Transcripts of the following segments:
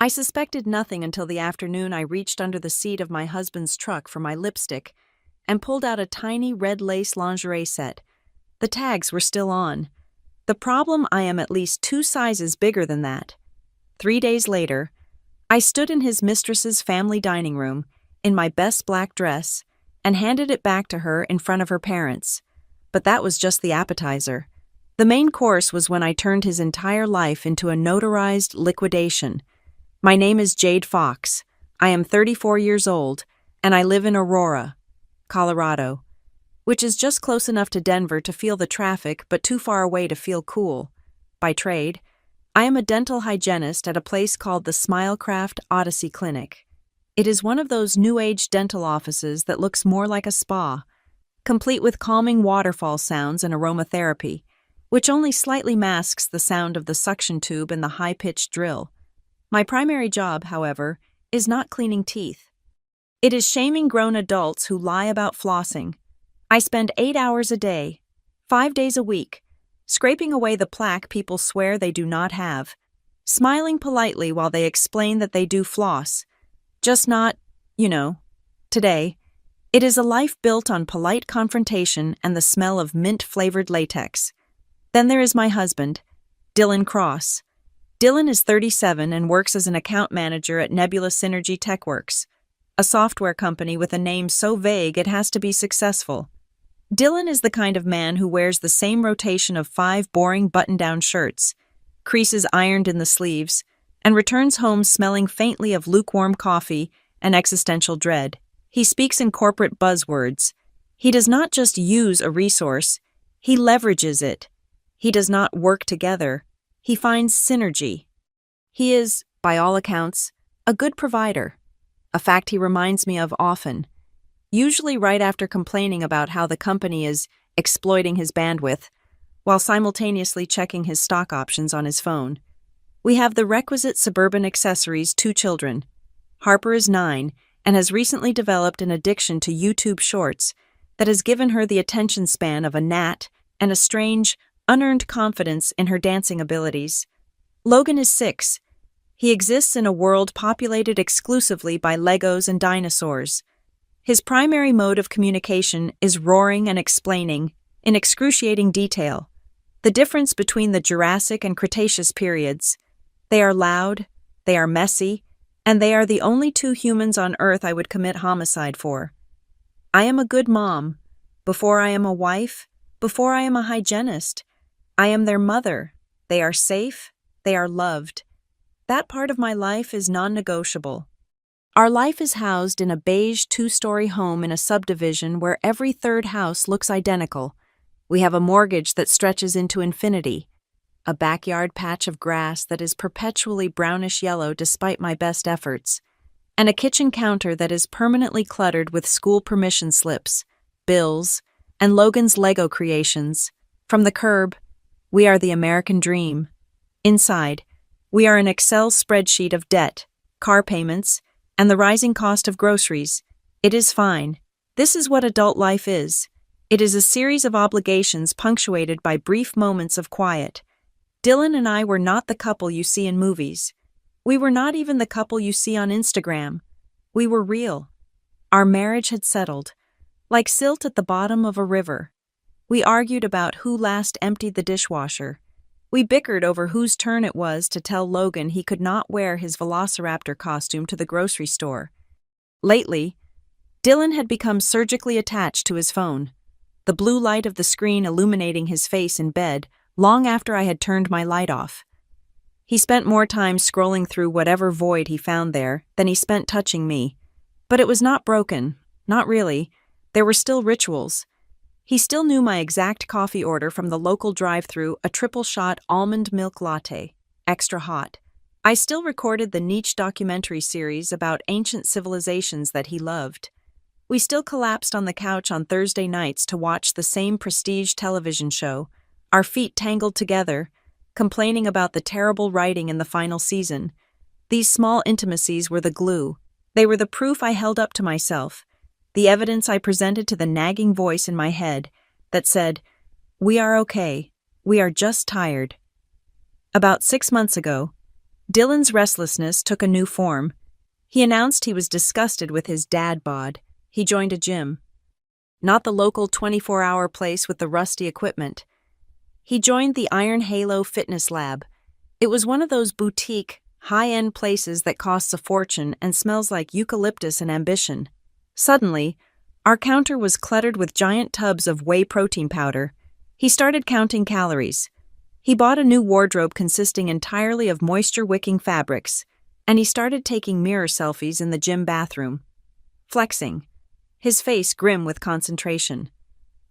I suspected nothing until the afternoon I reached under the seat of my husband's truck for my lipstick and pulled out a tiny red lace lingerie set. The tags were still on. The problem, I am at least 2 sizes bigger than that. 3 days later, I stood in his mistress's family dining room in my best black dress and handed it back to her in front of her parents. But that was just the appetizer. The main course was when I turned his entire life into a notarized liquidation. My name is Jade Fox. I am 34 years old, and I live in Aurora, Colorado, which is just close enough to Denver to feel the traffic but too far away to feel cool. By trade, I am a dental hygienist at a place called the Smilecraft Odyssey Clinic. It is one of those new-age dental offices that looks more like a spa, complete with calming waterfall sounds and aromatherapy, which only slightly masks the sound of the suction tube and the high-pitched drill. My primary job, however, is not cleaning teeth. It is shaming grown adults who lie about flossing. I spend 8 hours a day, 5 days a week, scraping away the plaque people swear they do not have, smiling politely while they explain that they do floss. Just not, today. It is a life built on polite confrontation and the smell of mint-flavored latex. Then there is my husband, Dylan Cross. Dylan is 37 and works as an account manager at Nebula Synergy TechWorks, a software company with a name so vague it has to be successful. Dylan is the kind of man who wears the same rotation of 5 boring button-down shirts, creases ironed in the sleeves, and returns home smelling faintly of lukewarm coffee and existential dread. He speaks in corporate buzzwords. He does not just use a resource, he leverages it. He does not work together. He finds synergy. He is, by all accounts, a good provider, a fact he reminds me of often, usually right after complaining about how the company is exploiting his bandwidth, while simultaneously checking his stock options on his phone. We have the requisite suburban accessories, 2 children. Harper is 9 and has recently developed an addiction to YouTube Shorts that has given her the attention span of a gnat and a strange, unearned confidence in her dancing abilities. Logan is 6. He exists in a world populated exclusively by Legos and dinosaurs. His primary mode of communication is roaring and explaining, in excruciating detail, the difference between the Jurassic and Cretaceous periods. They are loud, they are messy, and they are the only 2 humans on Earth I would commit homicide for. I am a good mom. Before I am a wife, before I am a hygienist, I am their mother. They are safe, they are loved. That part of my life is non-negotiable. Our life is housed in a beige 2-story home in a subdivision where every third house looks identical. We have a mortgage that stretches into infinity, a backyard patch of grass that is perpetually brownish yellow despite my best efforts, and a kitchen counter that is permanently cluttered with school permission slips, bills, and Logan's Lego creations. From the curb, we are the American dream. Inside, we are an Excel spreadsheet of debt, car payments, and the rising cost of groceries. It is fine. This is what adult life is. It is a series of obligations punctuated by brief moments of quiet. Dylan and I were not the couple you see in movies. We were not even the couple you see on Instagram. We were real. Our marriage had settled, like silt at the bottom of a river. We argued about who last emptied the dishwasher. We bickered over whose turn it was to tell Logan he could not wear his Velociraptor costume to the grocery store. Lately, Dylan had become surgically attached to his phone, the blue light of the screen illuminating his face in bed long after I had turned my light off. He spent more time scrolling through whatever void he found there than he spent touching me. But it was not broken, not really. There were still rituals. He still knew my exact coffee order from the local drive-thru, a triple-shot almond milk latte, extra hot. I still recorded the niche documentary series about ancient civilizations that he loved. We still collapsed on the couch on Thursday nights to watch the same prestige television show, our feet tangled together, complaining about the terrible writing in the final season. These small intimacies were the glue. They were the proof I held up to myself, the evidence I presented to the nagging voice in my head that said, "We are okay. We are just tired." About 6 months ago, Dylan's restlessness took a new form. He announced he was disgusted with his dad bod. He joined a gym. Not the local 24-hour place with the rusty equipment. He joined the Iron Halo Fitness Lab. It was one of those boutique, high-end places that costs a fortune and smells like eucalyptus and ambition. Suddenly, our counter was cluttered with giant tubs of whey protein powder. He started counting calories. He bought a new wardrobe consisting entirely of moisture-wicking fabrics, and he started taking mirror selfies in the gym bathroom. Flexing, his face grim with concentration.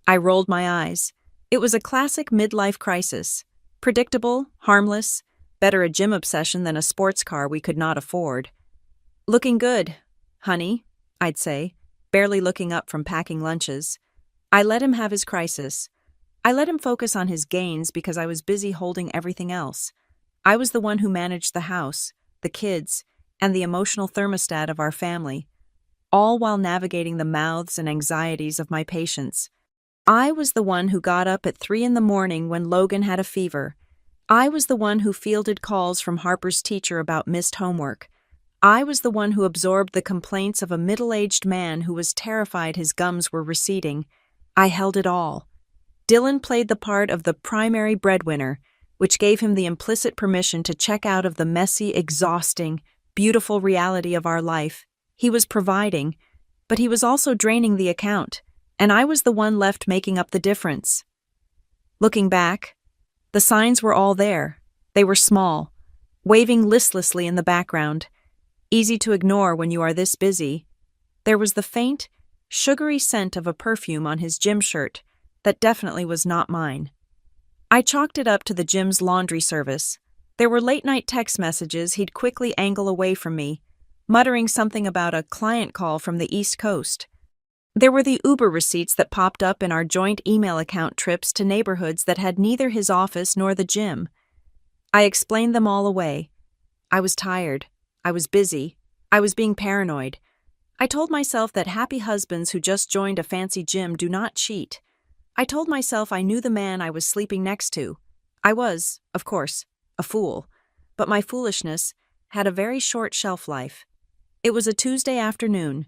I rolled my eyes. It was a classic midlife crisis. Predictable, harmless, better a gym obsession than a sports car we could not afford. "Looking good, honey," I'd say, barely looking up from packing lunches. I let him have his crisis. I let him focus on his gains because I was busy holding everything else. I was the one who managed the house, the kids, and the emotional thermostat of our family, all while navigating the mouths and anxieties of my patients. I was the one who got up at 3 a.m. when Logan had a fever. I was the one who fielded calls from Harper's teacher about missed homework. I was the one who absorbed the complaints of a middle-aged man who was terrified his gums were receding. I held it all. Dylan played the part of the primary breadwinner, which gave him the implicit permission to check out of the messy, exhausting, beautiful reality of our life. He was providing, but he was also draining the account, and I was the one left making up the difference. Looking back, the signs were all there. They were small, waving listlessly in the background, easy to ignore when you are this busy. There was the faint, sugary scent of a perfume on his gym shirt that definitely was not mine. I chalked it up to the gym's laundry service. There were late-night text messages he'd quickly angle away from me, muttering something about a client call from the East Coast. There were the Uber receipts that popped up in our joint email account trips to neighborhoods that had neither his office nor the gym. I explained them all away. I was tired. I was busy. I was being paranoid. I told myself that happy husbands who just joined a fancy gym do not cheat. I told myself I knew the man I was sleeping next to. I was, of course, a fool, but my foolishness had a very short shelf life. It was a Tuesday afternoon,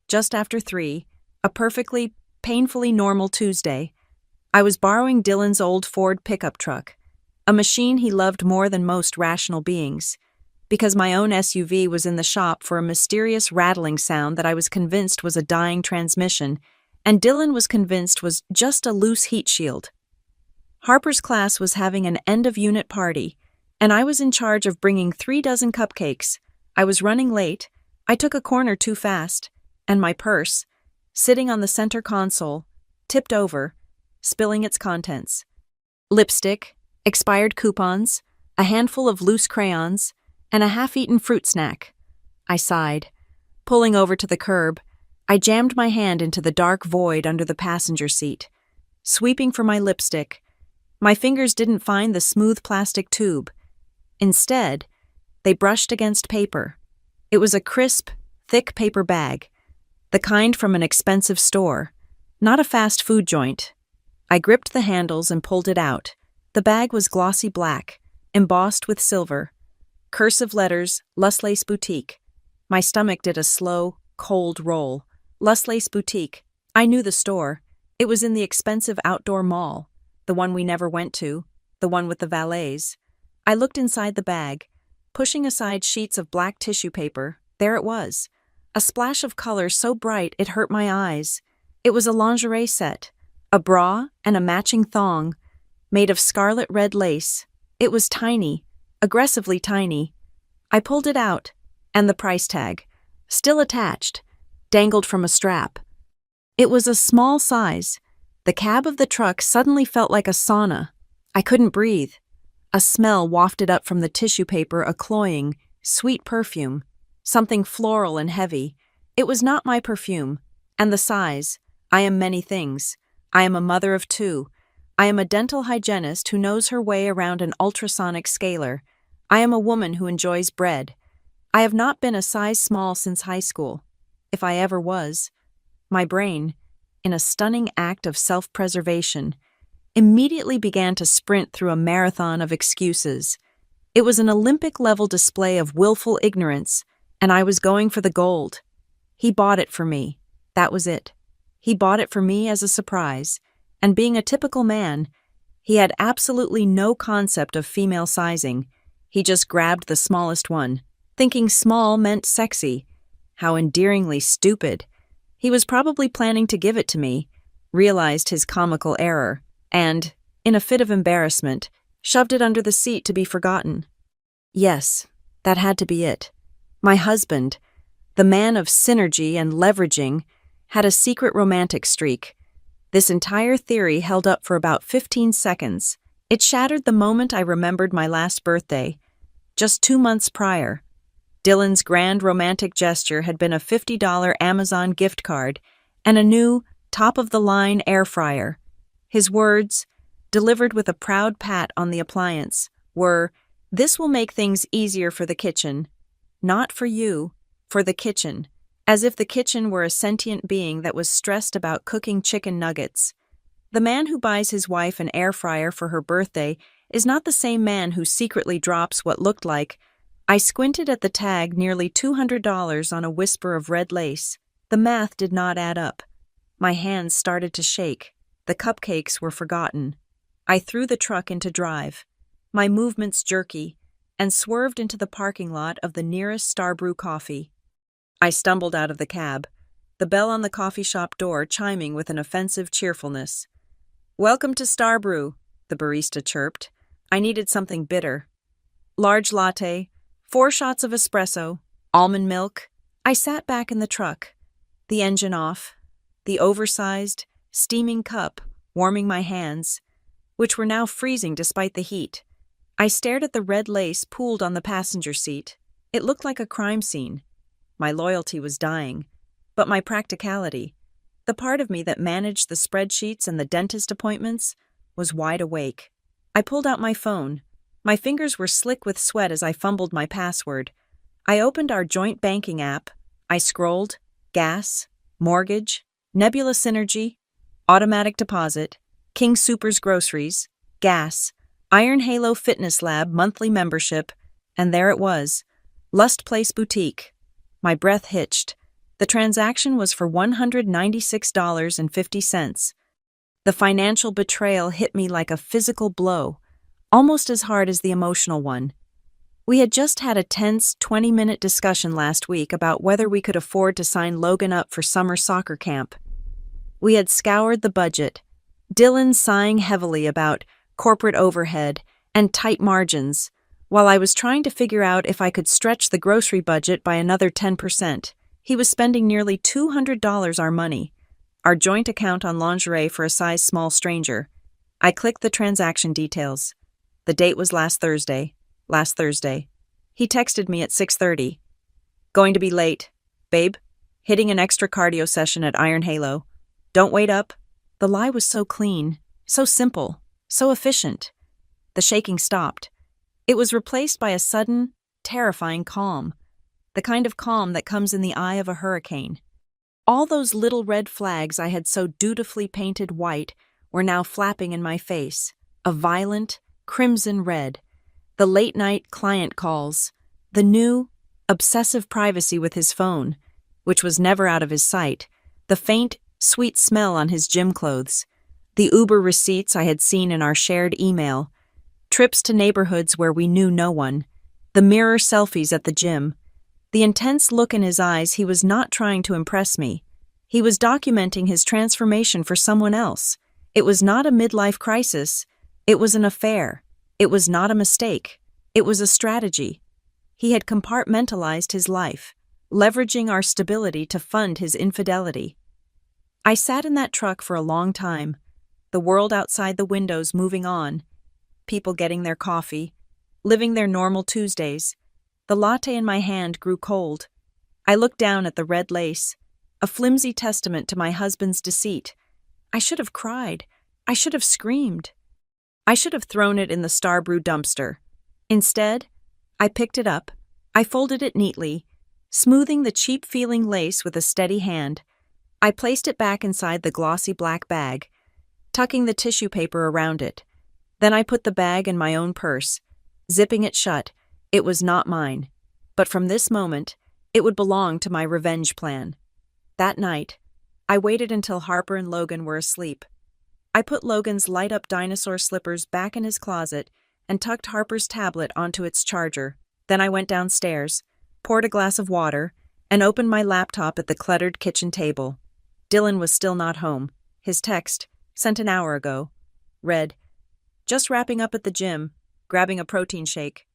just after 3, a perfectly, painfully normal Tuesday. I was borrowing Dylan's old Ford pickup truck, a machine he loved more than most rational beings, because my own SUV was in the shop for a mysterious rattling sound that I was convinced was a dying transmission, and Dylan was convinced was just a loose heat shield. Harper's class was having an end-of-unit party, and I was in charge of bringing 3 dozen cupcakes. I was running late. I took a corner too fast, and my purse, sitting on the center console, tipped over, spilling its contents. Lipstick, expired coupons, a handful of loose crayons, and a half-eaten fruit snack. I sighed. Pulling over to the curb, I jammed my hand into the dark void under the passenger seat. Sweeping for my lipstick, my fingers didn't find the smooth plastic tube. Instead, they brushed against paper. It was a crisp, thick paper bag, the kind from an expensive store, not a fast food joint. I gripped the handles and pulled it out. The bag was glossy black, embossed with silver. Cursive letters, Luslace Boutique. My stomach did a slow, cold roll. Luslace Boutique. I knew the store. It was in the expensive outdoor mall, the one we never went to, the one with the valets. I looked inside the bag. Pushing aside sheets of black tissue paper, there it was. A splash of color so bright it hurt my eyes. It was a lingerie set, a bra and a matching thong, made of scarlet red lace. It was tiny, aggressively tiny. I pulled it out, and the price tag, still attached, dangled from a strap. It was a small size. The cab of the truck suddenly felt like a sauna. I couldn't breathe. A smell wafted up from the tissue paper, a cloying, sweet perfume, something floral and heavy. It was not my perfume. And the size. I am many things. I am a mother of 2. I am a dental hygienist who knows her way around an ultrasonic scaler. I am a woman who enjoys bread. I have not been a size small since high school, if I ever was. My brain, in a stunning act of self-preservation, immediately began to sprint through a marathon of excuses. It was an Olympic-level display of willful ignorance, and I was going for the gold. He bought it for me. That was it. He bought it for me as a surprise, and being a typical man, he had absolutely no concept of female sizing. He just grabbed the smallest one, thinking small meant sexy. How endearingly stupid. He was probably planning to give it to me, realized his comical error, and, in a fit of embarrassment, shoved it under the seat to be forgotten. Yes, that had to be it. My husband, the man of synergy and leveraging, had a secret romantic streak. This entire theory held up for about 15 seconds. It shattered the moment I remembered my last birthday. Just 2 months prior, Dylan's grand romantic gesture had been a $50 Amazon gift card and a new, top-of-the-line air fryer. His words, delivered with a proud pat on the appliance, were, "This will make things easier for the kitchen. Not for you, for the kitchen." As if the kitchen were a sentient being that was stressed about cooking chicken nuggets. The man who buys his wife an air fryer for her birthday is not the same man who secretly drops what looked like. I squinted at the tag, nearly $200 on a whisper of red lace. The math did not add up. My hands started to shake. The cupcakes were forgotten. I threw the truck into drive, my movements jerky, and swerved into the parking lot of the nearest Starbrew Coffee. I stumbled out of the cab, the bell on the coffee shop door chiming with an offensive cheerfulness. "Welcome to Starbrew," the barista chirped. I needed something bitter. Large latte, 4 shots of espresso, almond milk. I sat back in the truck, the engine off, the oversized, steaming cup warming my hands, which were now freezing despite the heat. I stared at the red lace pooled on the passenger seat. It looked like a crime scene. My loyalty was dying, but my practicality, the part of me that managed the spreadsheets and the dentist appointments, was wide awake. I pulled out my phone. My fingers were slick with sweat as I fumbled my password. I opened our joint banking app. I scrolled, gas, mortgage, Nebula Synergy, automatic deposit, King Soopers groceries, gas, Iron Halo Fitness Lab monthly membership, and there it was, Lust Place Boutique. My breath hitched. The transaction was for $196.50. The financial betrayal hit me like a physical blow, almost as hard as the emotional one. We had just had a tense 20-minute discussion last week about whether we could afford to sign Logan up for summer soccer camp. We had scoured the budget, Dylan sighing heavily about corporate overhead and tight margins, while I was trying to figure out if I could stretch the grocery budget by another 10%. He was spending nearly $200 our money, our joint account on lingerie for a size small stranger. I clicked the transaction details. The date was last Thursday. He texted me at 6:30. "Going to be late. Babe, hitting an extra cardio session at Iron Halo. Don't wait up." The lie was so clean, so simple, so efficient. The shaking stopped. It was replaced by a sudden, terrifying calm, the kind of calm that comes in the eye of a hurricane. All those little red flags I had so dutifully painted white were now flapping in my face, a violent, crimson red. The late-night client calls, the new, obsessive privacy with his phone, which was never out of his sight, the faint, sweet smell on his gym clothes, the Uber receipts I had seen in our shared email, trips to neighborhoods where we knew no one, the mirror selfies at the gym. The intense look in his eyes, he was not trying to impress me. He was documenting his transformation for someone else. It was not a midlife crisis. It was an affair. It was not a mistake. It was a strategy. He had compartmentalized his life, leveraging our stability to fund his infidelity. I sat in that truck for a long time, the world outside the windows moving on, people getting their coffee, living their normal Tuesdays. The latte in my hand grew cold. I looked down at the red lace, a flimsy testament to my husband's deceit. I should have cried. I should have screamed. I should have thrown it in the Starbrew dumpster. Instead, I picked it up. I folded it neatly, smoothing the cheap-feeling lace with a steady hand. I placed it back inside the glossy black bag, tucking the tissue paper around it. Then I put the bag in my own purse, zipping it shut. It was not mine. But from this moment, it would belong to my revenge plan. That night, I waited until Harper and Logan were asleep. I put Logan's light-up dinosaur slippers back in his closet and tucked Harper's tablet onto its charger. Then I went downstairs, poured a glass of water, and opened my laptop at the cluttered kitchen table. Dylan was still not home. His text, sent an hour ago, read, "Just wrapping up at the gym, grabbing a protein shake."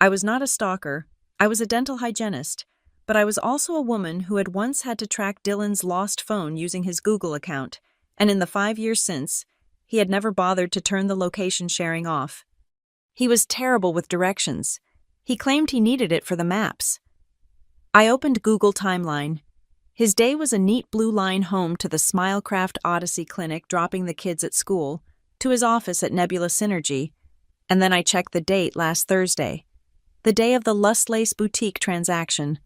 I was not a stalker. I was a dental hygienist, but I was also a woman who had once had to track Dylan's lost phone using his Google account, and in the 5 years since, he had never bothered to turn the location sharing off. He was terrible with directions. He claimed he needed it for the maps. I opened Google Timeline. His day was a neat blue line home to the Smilecraft Odyssey Clinic dropping the kids at school, to his office at Nebula Synergy, and then I checked the date last Thursday, the day of the Lustlace Boutique transaction.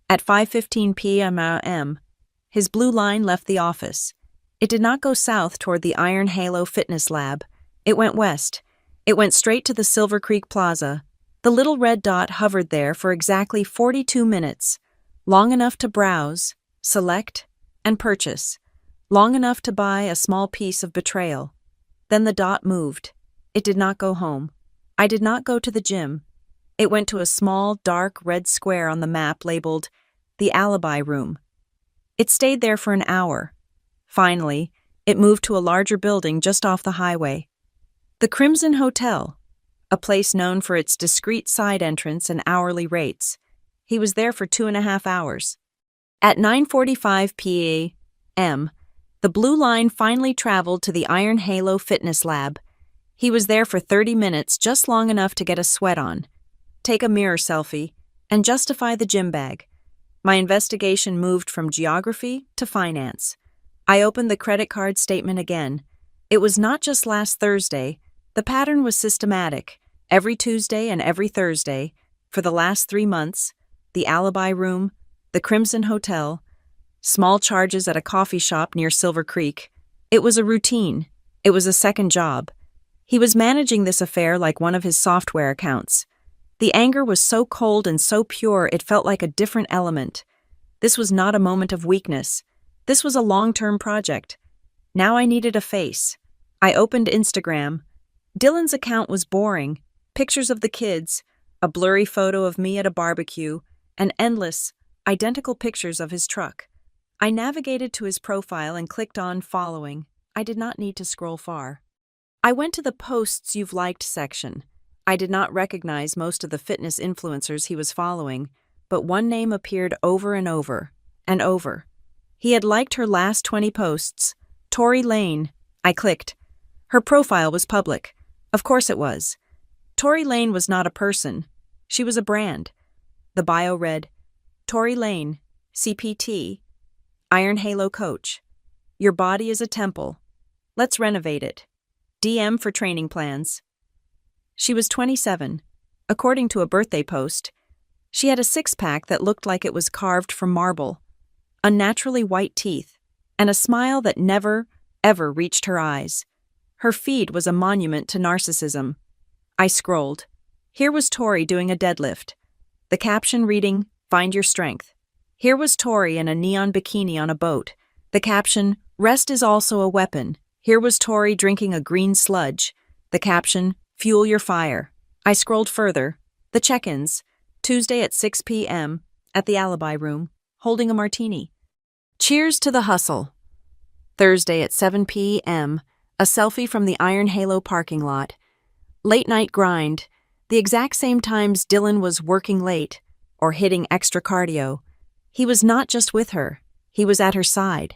At 5:15 p.m. his blue line left the office. It did not go south toward the Iron Halo Fitness Lab. It went west. It went straight to the Silver Creek Plaza. The little red dot hovered there for exactly 42 minutes, long enough to browse, select, and purchase, long enough to buy a small piece of betrayal. Then the dot moved. It did not go home. I did not go to the gym. It went to a small, dark red square on the map labeled the Alibi Room. It stayed there for an hour. Finally, it moved to a larger building just off the highway. The Crimson Hotel, a place known for its discreet side entrance and hourly rates. He was there for 2.5 hours. At 9:45 p.m., the blue line finally traveled to the Iron Halo Fitness Lab. He was there for 30 minutes, just long enough to get a sweat on, take a mirror selfie, and justify the gym bag. My investigation moved from geography to finance. I opened the credit card statement again. It was not just last Thursday. The pattern was systematic. Every Tuesday and every Thursday, for the last 3 months, the Alibi Room, the Crimson Hotel, small charges at a coffee shop near Silver Creek. It was a routine. It was a second job. He was managing this affair like one of his software accounts. The anger was so cold and so pure it felt like a different element. This was not a moment of weakness. This was a long-term project. Now I needed a face. I opened Instagram. Dylan's account was boring. Pictures of the kids, a blurry photo of me at a barbecue, and endless, identical pictures of his truck. I navigated to his profile and clicked on Following. I did not need to scroll far. I went to the Posts You've Liked section. I did not recognize most of the fitness influencers he was following, but one name appeared over and over and over. He had liked her last 20 posts. Tory Lane. I clicked. Her profile was public. Of course it was. Tory Lane was not a person. She was a brand. The bio read, Tory Lane, CPT, Iron Halo Coach. Your body is a temple. Let's renovate it. DM for training plans. She was 27. According to a birthday post, she had a six-pack that looked like it was carved from marble, unnaturally white teeth, and a smile that never, ever reached her eyes. Her feed was a monument to narcissism. I scrolled. Here was Tori doing a deadlift. The caption reading, Find Your Strength. Here was Tori in a neon bikini on a boat. The caption, Rest is also a weapon. Here was Tori drinking a green sludge. The caption, Fuel your fire. I scrolled further. The check-ins. Tuesday at 6 p.m. at the Alibi Room, holding a martini. Cheers to the hustle. Thursday at 7 p.m., a selfie from the Iron Halo parking lot. Late night grind. The exact same times Dylan was working late or hitting extra cardio. He was not just with her. He was at her side.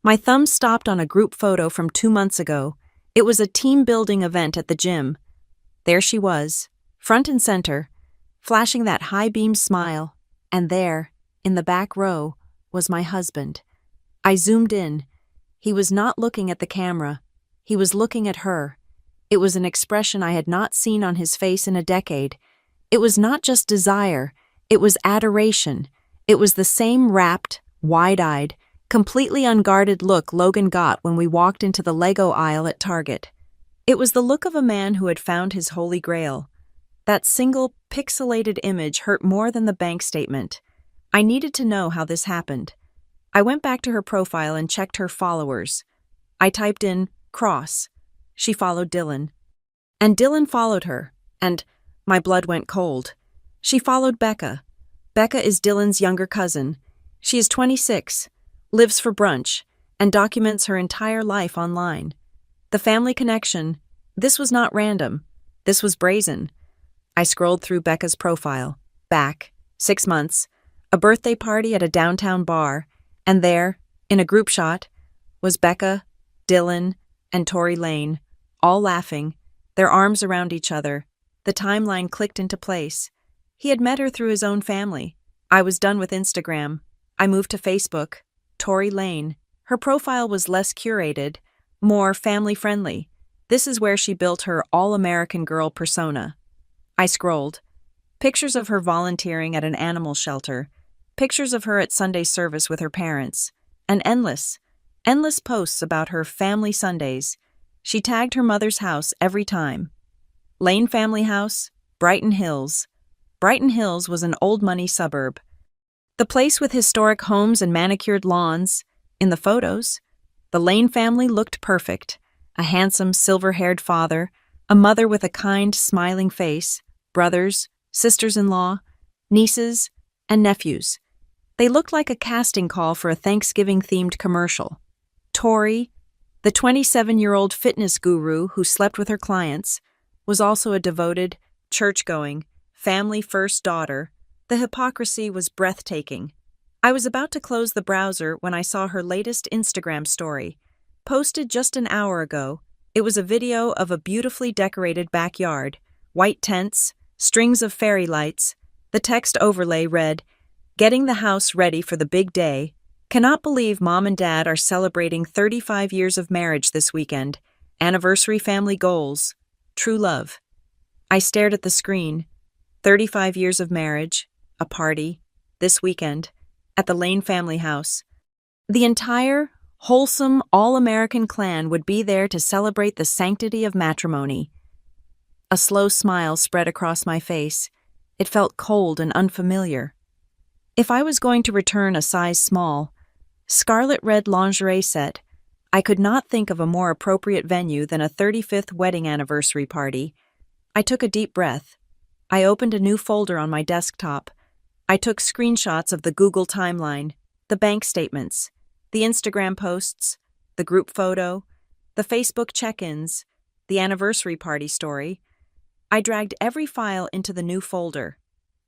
My thumb stopped on a group photo from 2 months ago. It was a team-building event at the gym. There she was, front and center, flashing that high-beam smile. And there, in the back row, was my husband. I zoomed in. He was not looking at the camera. He was looking at her. It was an expression I had not seen on his face in a decade. It was not just desire. It was adoration. It was the same rapt, wide-eyed, completely unguarded look Logan got when we walked into the Lego aisle at Target. It was the look of a man who had found his holy grail, That single pixelated image hurt more than the bank statement. I needed to know how this happened. I went back to her profile and checked her followers. I typed in cross. She followed Dylan. And Dylan followed her, and my blood went cold. She followed Becca. Becca is Dylan's younger cousin. She is 26, lives for brunch, and documents her entire life online. The family connection, this was not random. This was brazen. I scrolled through Becca's profile. Back, 6 months, a birthday party at a downtown bar, and there, in a group shot, was Becca, Dylan, and Tory Lane, all laughing, their arms around each other. The timeline clicked into place. He had met her through his own family. I was done with Instagram. I moved to Facebook. Tory Lane. Her profile was less curated, more family-friendly. This is where she built her all-American girl persona. I scrolled. Pictures of her volunteering at an animal shelter, pictures of her at Sunday service with her parents, and endless posts about her family Sundays. She tagged her mother's house every time. Lane family house, Brighton Hills. Brighton Hills was an old money suburb. The place with historic homes and manicured lawns. In the photos, the Lane family looked perfect. A handsome, silver-haired father, a mother with a kind, smiling face, brothers, sisters-in-law, nieces, and nephews. They looked like a casting call for a Thanksgiving-themed commercial. Tori, the 27-year-old fitness guru who slept with her clients, was also a devoted, church-going, family-first daughter. The hypocrisy was breathtaking. I was about to close the browser when I saw her latest Instagram story. Posted just an hour ago, it was a video of a beautifully decorated backyard, white tents, strings of fairy lights. The text overlay read, "Getting the house ready for the big day. Cannot believe Mom and Dad are celebrating 35 years of marriage this weekend. Anniversary family goals. True love." I stared at the screen. 35 years of marriage, a party, this weekend, at the Lane family house. The entire, wholesome, all-American clan would be there to celebrate the sanctity of matrimony. A slow smile spread across my face. It felt cold and unfamiliar. If I was going to return a size small, scarlet red lingerie set, I could not think of a more appropriate venue than a 35th wedding anniversary party. I took a deep breath. I opened a new folder on my desktop. I took screenshots of the Google timeline, the bank statements, the Instagram posts, the group photo, the Facebook check-ins, the anniversary party story. I dragged every file into the new folder.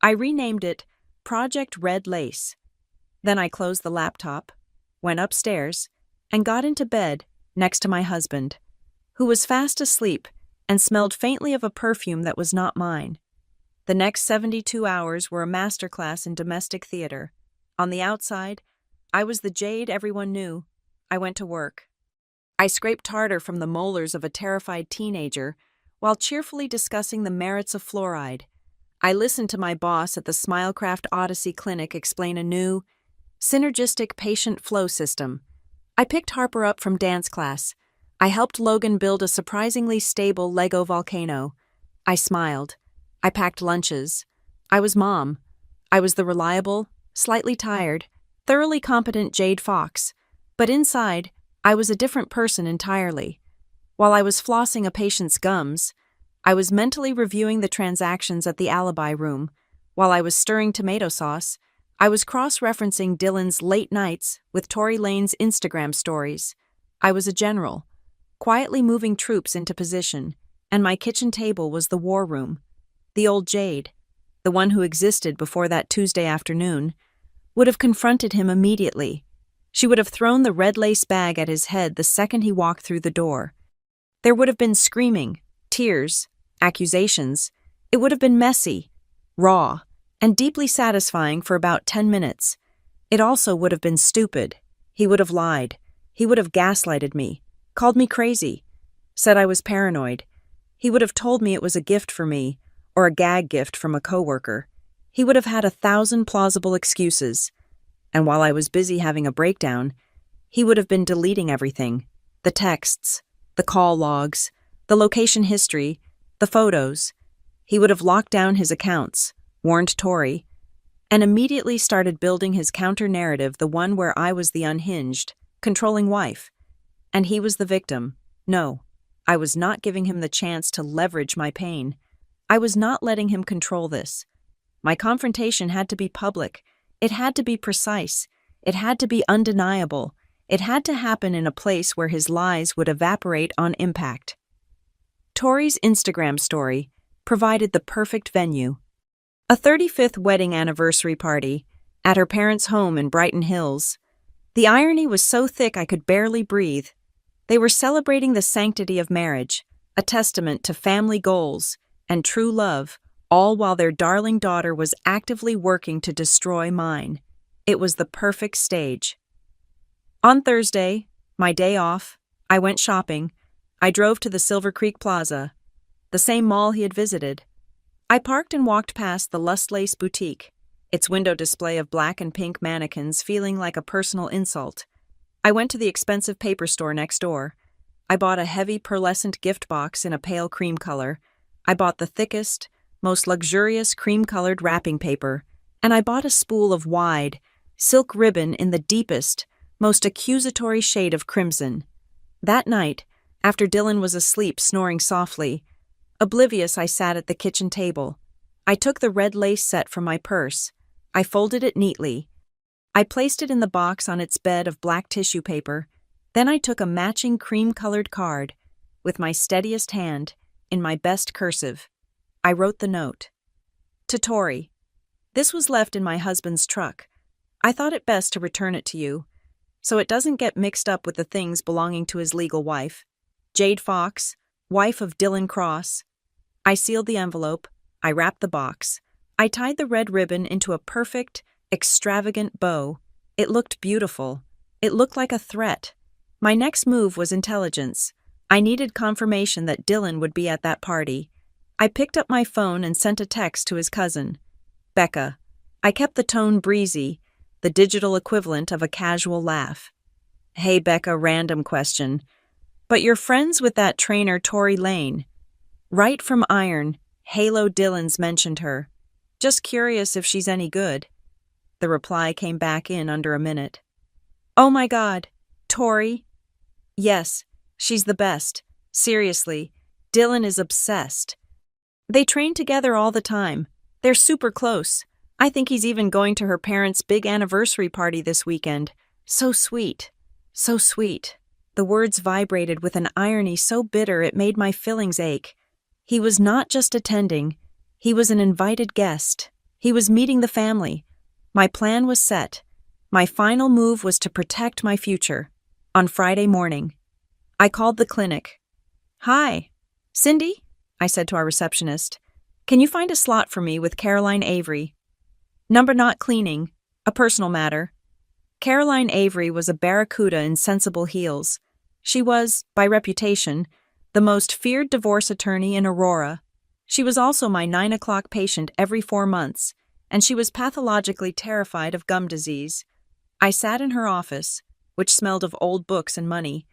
I renamed it Project Red Lace. Then I closed the laptop, went upstairs, and got into bed next to my husband, who was fast asleep and smelled faintly of a perfume that was not mine. The next 72 hours were a masterclass in domestic theater. On the outside, I was the Jade everyone knew. I went to work. I scraped tartar from the molars of a terrified teenager while cheerfully discussing the merits of fluoride. I listened to my boss at the Smilecraft Odyssey Clinic explain a new, synergistic patient flow system. I picked Harper up from dance class. I helped Logan build a surprisingly stable Lego volcano. I smiled. I packed lunches. I was mom. I was the reliable, slightly tired, thoroughly competent Jade Fox. But inside, I was a different person entirely. While I was flossing a patient's gums, I was mentally reviewing the transactions at the alibi room. While I was stirring tomato sauce, I was cross-referencing Dylan's late nights with Tory Lane's Instagram stories. I was a general, quietly moving troops into position, and my kitchen table was the war room. The old Jade, the one who existed before that Tuesday afternoon, would have confronted him immediately. She would have thrown the red lace bag at his head the second he walked through the door. There would have been screaming, tears, accusations. It would have been messy, raw, and deeply satisfying for about 10 minutes. It also would have been stupid. He would have lied. He would have gaslighted me, called me crazy, said I was paranoid. He would have told me it was a gift for me, or a gag gift from a coworker. He would have had 1,000 plausible excuses. And while I was busy having a breakdown, he would have been deleting everything. The texts, the call logs, the location history, the photos. He would have locked down his accounts, warned Tori, and immediately started building his counter-narrative, the one where I was the unhinged, controlling wife, and he was the victim. No, I was not giving him the chance to leverage my pain. I was not letting him control this. My confrontation had to be public. It had to be precise. It had to be undeniable. It had to happen in a place where his lies would evaporate on impact. Tori's Instagram story provided the perfect venue. A 35th wedding anniversary party at her parents' home in Brighton Hills. The irony was so thick I could barely breathe. They were celebrating the sanctity of marriage, a testament to family goals and true love, all while their darling daughter was actively working to destroy mine. It was the perfect stage. On Thursday, my day off, I went shopping. I drove to the Silver Creek Plaza, the same mall he had visited. I parked and walked past the Lustlace boutique, its window display of black and pink mannequins feeling like a personal insult. I went to the expensive paper store next door. I bought a heavy pearlescent gift box in a pale cream color. I bought the thickest, most luxurious cream-colored wrapping paper, and I bought a spool of wide, silk ribbon in the deepest, most accusatory shade of crimson. That night, after Dylan was asleep snoring softly, oblivious, I sat at the kitchen table. I took the red lace set from my purse. I folded it neatly. I placed it in the box on its bed of black tissue paper. Then I took a matching cream-colored card, with my steadiest hand, in my best cursive. I wrote the note. To Tori. This was left in my husband's truck. I thought it best to return it to you, so it doesn't get mixed up with the things belonging to his legal wife, Jade Fox, wife of Dylan Cross. I sealed the envelope. I wrapped the box. I tied the red ribbon into a perfect, extravagant bow. It looked beautiful. It looked like a threat. My next move was intelligence. I needed confirmation that Dylan would be at that party. I picked up my phone and sent a text to his cousin, Becca. I kept the tone breezy, the digital equivalent of a casual laugh. Hey Becca, random question. But you're friends with that trainer Tori Lane. Right from Iron, Halo Dillon's mentioned her. Just curious if she's any good. The reply came back in under a minute. Oh my God, Tori? Yes, she's the best. Seriously, Dylan is obsessed. They train together all the time. They're super close. I think he's even going to her parents' big anniversary party this weekend. So sweet. So sweet. The words vibrated with an irony so bitter it made my fillings ache. He was not just attending. He was an invited guest. He was meeting the family. My plan was set. My final move was to protect my future. On Friday morning, I called the clinic. Hi, Cindy? I said to our receptionist. Can you find a slot for me with Caroline Avery? Number not cleaning. A personal matter. Caroline Avery was a barracuda in sensible heels. She was, by reputation, the most feared divorce attorney in Aurora. She was also my 9 o'clock patient every 4 months, and she was pathologically terrified of gum disease. I sat in her office, which smelled of old books and money.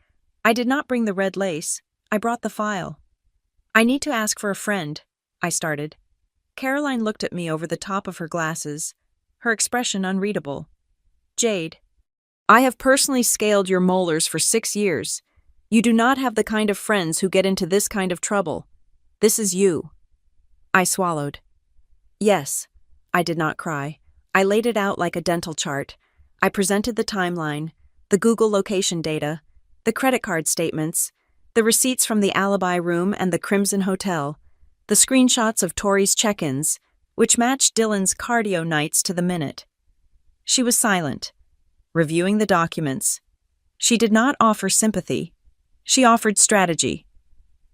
I did not bring the red lace. I brought the file. I need to ask for a friend, I started. Caroline looked at me over the top of her glasses, her expression unreadable. Jade, I have personally scaled your molars for 6 years. You do not have the kind of friends who get into this kind of trouble. This is you. I swallowed. Yes, I did not cry. I laid it out like a dental chart. I presented the timeline, the Google location data, the credit card statements, the receipts from the alibi room and the Crimson Hotel, the screenshots of Tori's check-ins, which matched Dylan's cardio nights to the minute. She was silent, reviewing the documents. She did not offer sympathy. She offered strategy.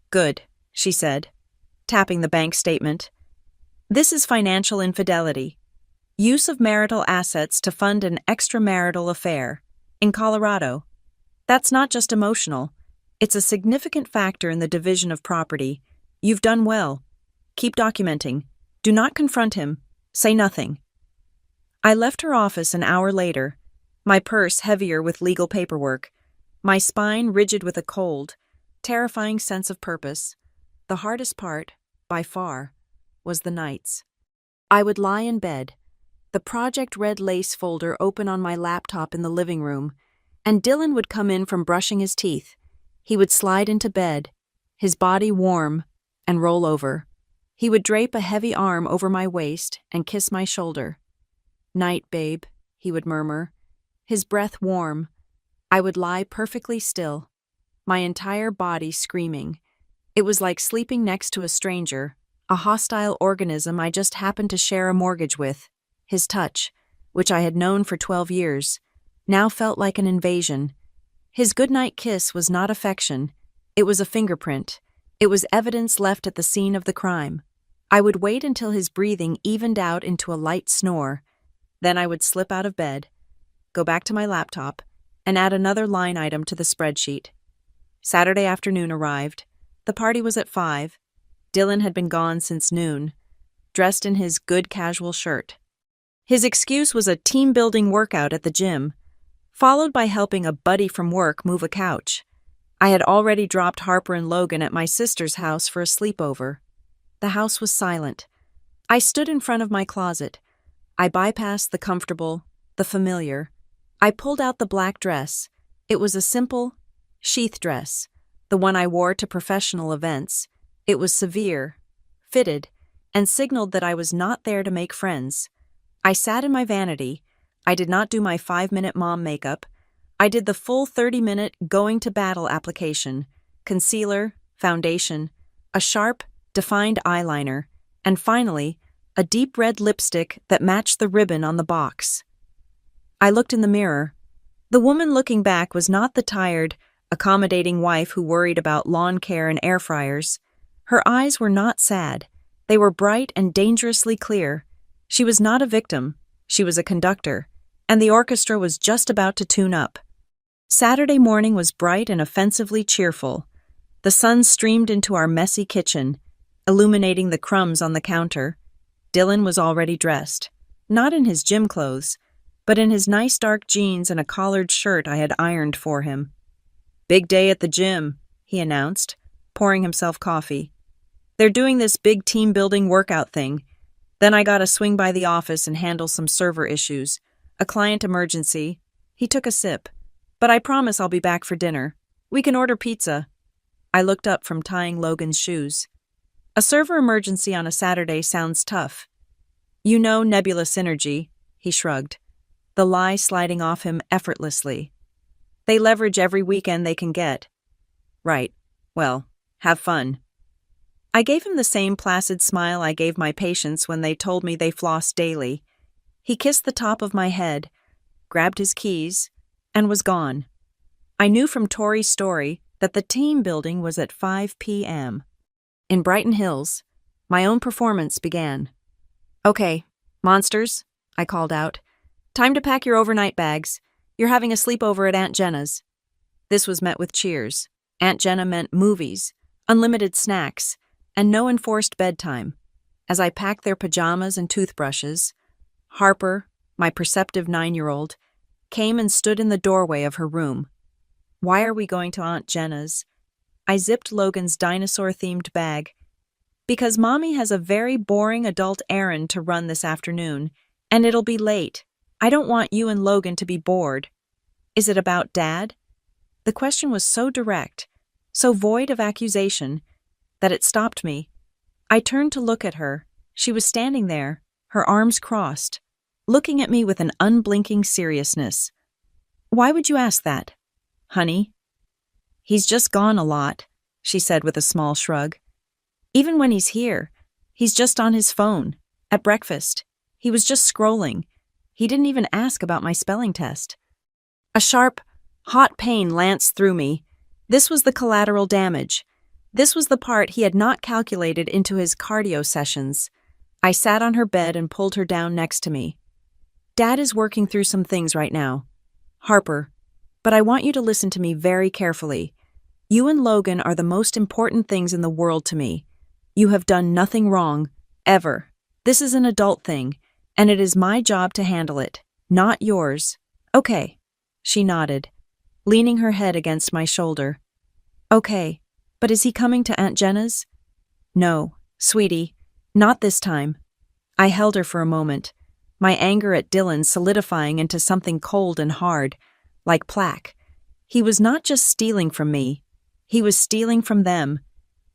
Good, she said, tapping the bank statement. This is financial infidelity. Use of marital assets to fund an extramarital affair. In Colorado. That's not just emotional. It's a significant factor in the division of property. You've done well. Keep documenting. Do not confront him. Say nothing. I left her office an hour later, my purse heavier with legal paperwork, my spine rigid with a cold, terrifying sense of purpose. The hardest part, by far, was the nights. I would lie in bed, the Project Red Lace folder open on my laptop in the living room, and Dylan would come in from brushing his teeth. He would slide into bed, his body warm, and roll over. He would drape a heavy arm over my waist and kiss my shoulder. "Night, babe," he would murmur, his breath warm. I would lie perfectly still, my entire body screaming. It was like sleeping next to a stranger, a hostile organism I just happened to share a mortgage with. His touch, which I had known for 12 years, now felt like an invasion. His goodnight kiss was not affection. It was a fingerprint. It was evidence left at the scene of the crime. I would wait until his breathing evened out into a light snore. Then I would slip out of bed, go back to my laptop, and add another line item to the spreadsheet. Saturday afternoon arrived. The party was at 5. Dylan had been gone since noon, dressed in his good casual shirt. His excuse was a team-building workout at the gym, followed by helping a buddy from work move a couch. I had already dropped Harper and Logan at my sister's house for a sleepover. The house was silent. I stood in front of my closet. I bypassed the comfortable, the familiar. I pulled out the black dress. It was a simple, sheath dress, the one I wore to professional events. It was severe, fitted, and signaled that I was not there to make friends. I sat in my vanity. I did not do my 5-minute mom makeup. I did the full 30-minute going-to-battle application, concealer, foundation, a sharp, defined eyeliner, and finally, a deep red lipstick that matched the ribbon on the box. I looked in the mirror. The woman looking back was not the tired, accommodating wife who worried about lawn care and air fryers. Her eyes were not sad. They were bright and dangerously clear. She was not a victim. She was a conductor, and the orchestra was just about to tune up. Saturday morning was bright and offensively cheerful. The sun streamed into our messy kitchen, illuminating the crumbs on the counter. Dylan was already dressed, not in his gym clothes, but in his nice dark jeans and a collared shirt I had ironed for him. "Big day at the gym," he announced, pouring himself coffee. "They're doing this big team-building workout thing. Then I gotta swing by the office and handle some server issues. A client emergency." He took a sip. "But I promise I'll be back for dinner. We can order pizza." I looked up from tying Logan's shoes. A server emergency on a Saturday sounds tough. "You know Nebula Synergy," he shrugged, the lie sliding off him effortlessly. "They leverage every weekend they can get." "Right. Well, have fun." I gave him the same placid smile I gave my patients when they told me they floss daily. He kissed the top of my head, grabbed his keys, and was gone. I knew from Tori's story that the team building was at 5 p.m. In Brighton Hills, my own performance began. "Okay, monsters," I called out. "Time to pack your overnight bags. You're having a sleepover at Aunt Jenna's." This was met with cheers. Aunt Jenna meant movies, unlimited snacks, and no enforced bedtime. As I packed their pajamas and toothbrushes, Harper, my perceptive 9-year-old, came and stood in the doorway of her room. "Why are we going to Aunt Jenna's?" I zipped Logan's dinosaur-themed bag. "Because Mommy has a very boring adult errand to run this afternoon, and it'll be late. I don't want you and Logan to be bored." "Is it about Dad?" The question was so direct, so void of accusation, that it stopped me. I turned to look at her. She was standing there, her arms crossed, looking at me with an unblinking seriousness. "Why would you ask that, honey?" "He's just gone a lot," she said with a small shrug. "Even when he's here, he's just on his phone. At breakfast, he was just scrolling. He didn't even ask about my spelling test." A sharp, hot pain lanced through me. This was the collateral damage. This was the part he had not calculated into his cardio sessions. I sat on her bed and pulled her down next to me. "Dad is working through some things right now. Harper, but I want you to listen to me very carefully. You and Logan are the most important things in the world to me. You have done nothing wrong, ever. This is an adult thing, and it is my job to handle it, not yours." "Okay," she nodded, leaning her head against my shoulder. "Okay, but is he coming to Aunt Jenna's?" "No, sweetie. Not this time. I held her for a moment, my anger at Dylan solidifying into something cold and hard, like plaque. He was not just stealing from me, he was stealing from them.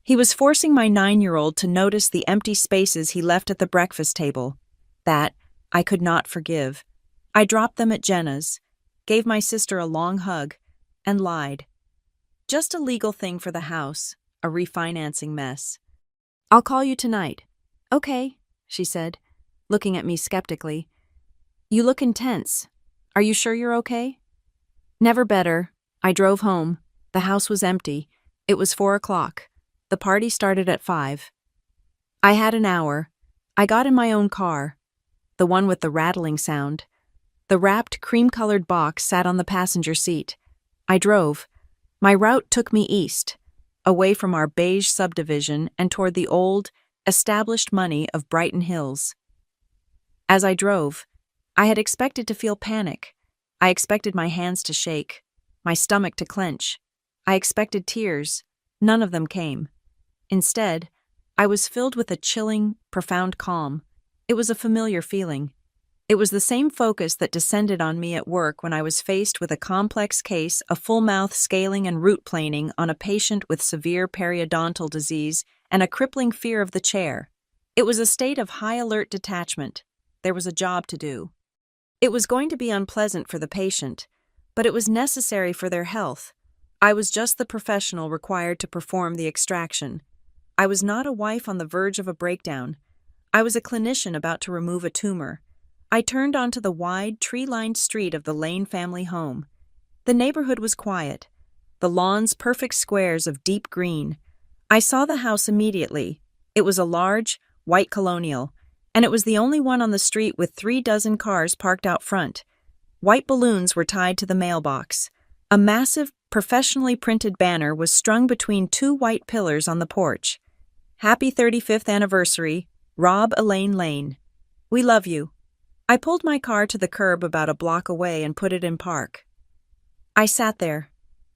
He was forcing my 9-year-old to notice the empty spaces he left at the breakfast table. That I could not forgive. I dropped them at Jenna's, gave my sister a long hug, and lied. Just a legal thing for the house, a refinancing mess. "I'll call you tonight." "Okay," she said, looking at me skeptically. "You look intense. Are you sure you're okay?" Never better. I drove home. The house was empty. It was 4 o'clock. The party started at 5. I had an hour. I got in my own car, the one with the rattling sound. The wrapped, cream-colored box sat on the passenger seat. I drove. My route took me east, away from our beige subdivision and toward the old, established money of Brighton Hills. As I drove, I had expected to feel panic. I expected my hands to shake, my stomach to clench. I expected tears. None of them came. Instead, I was filled with a chilling, profound calm. It was a familiar feeling. It was the same focus that descended on me at work when I was faced with a complex case of full-mouth scaling and root planing on a patient with severe periodontal disease and a crippling fear of the chair. It was a state of high-alert detachment. There was a job to do. It was going to be unpleasant for the patient, but it was necessary for their health. I was just the professional required to perform the extraction. I was not a wife on the verge of a breakdown. I was a clinician about to remove a tumor. I turned onto the wide, tree-lined street of the Lane family home. The neighborhood was quiet, the lawns perfect squares of deep green. I saw the house immediately. It was a large, white colonial, and it was the only one on the street with 3 dozen cars parked out front. White balloons were tied to the mailbox. A massive, professionally printed banner was strung between 2 white pillars on the porch. "Happy 35th anniversary, Rob Elaine Lane. We love you." I pulled my car to the curb about a block away and put it in park. I sat there,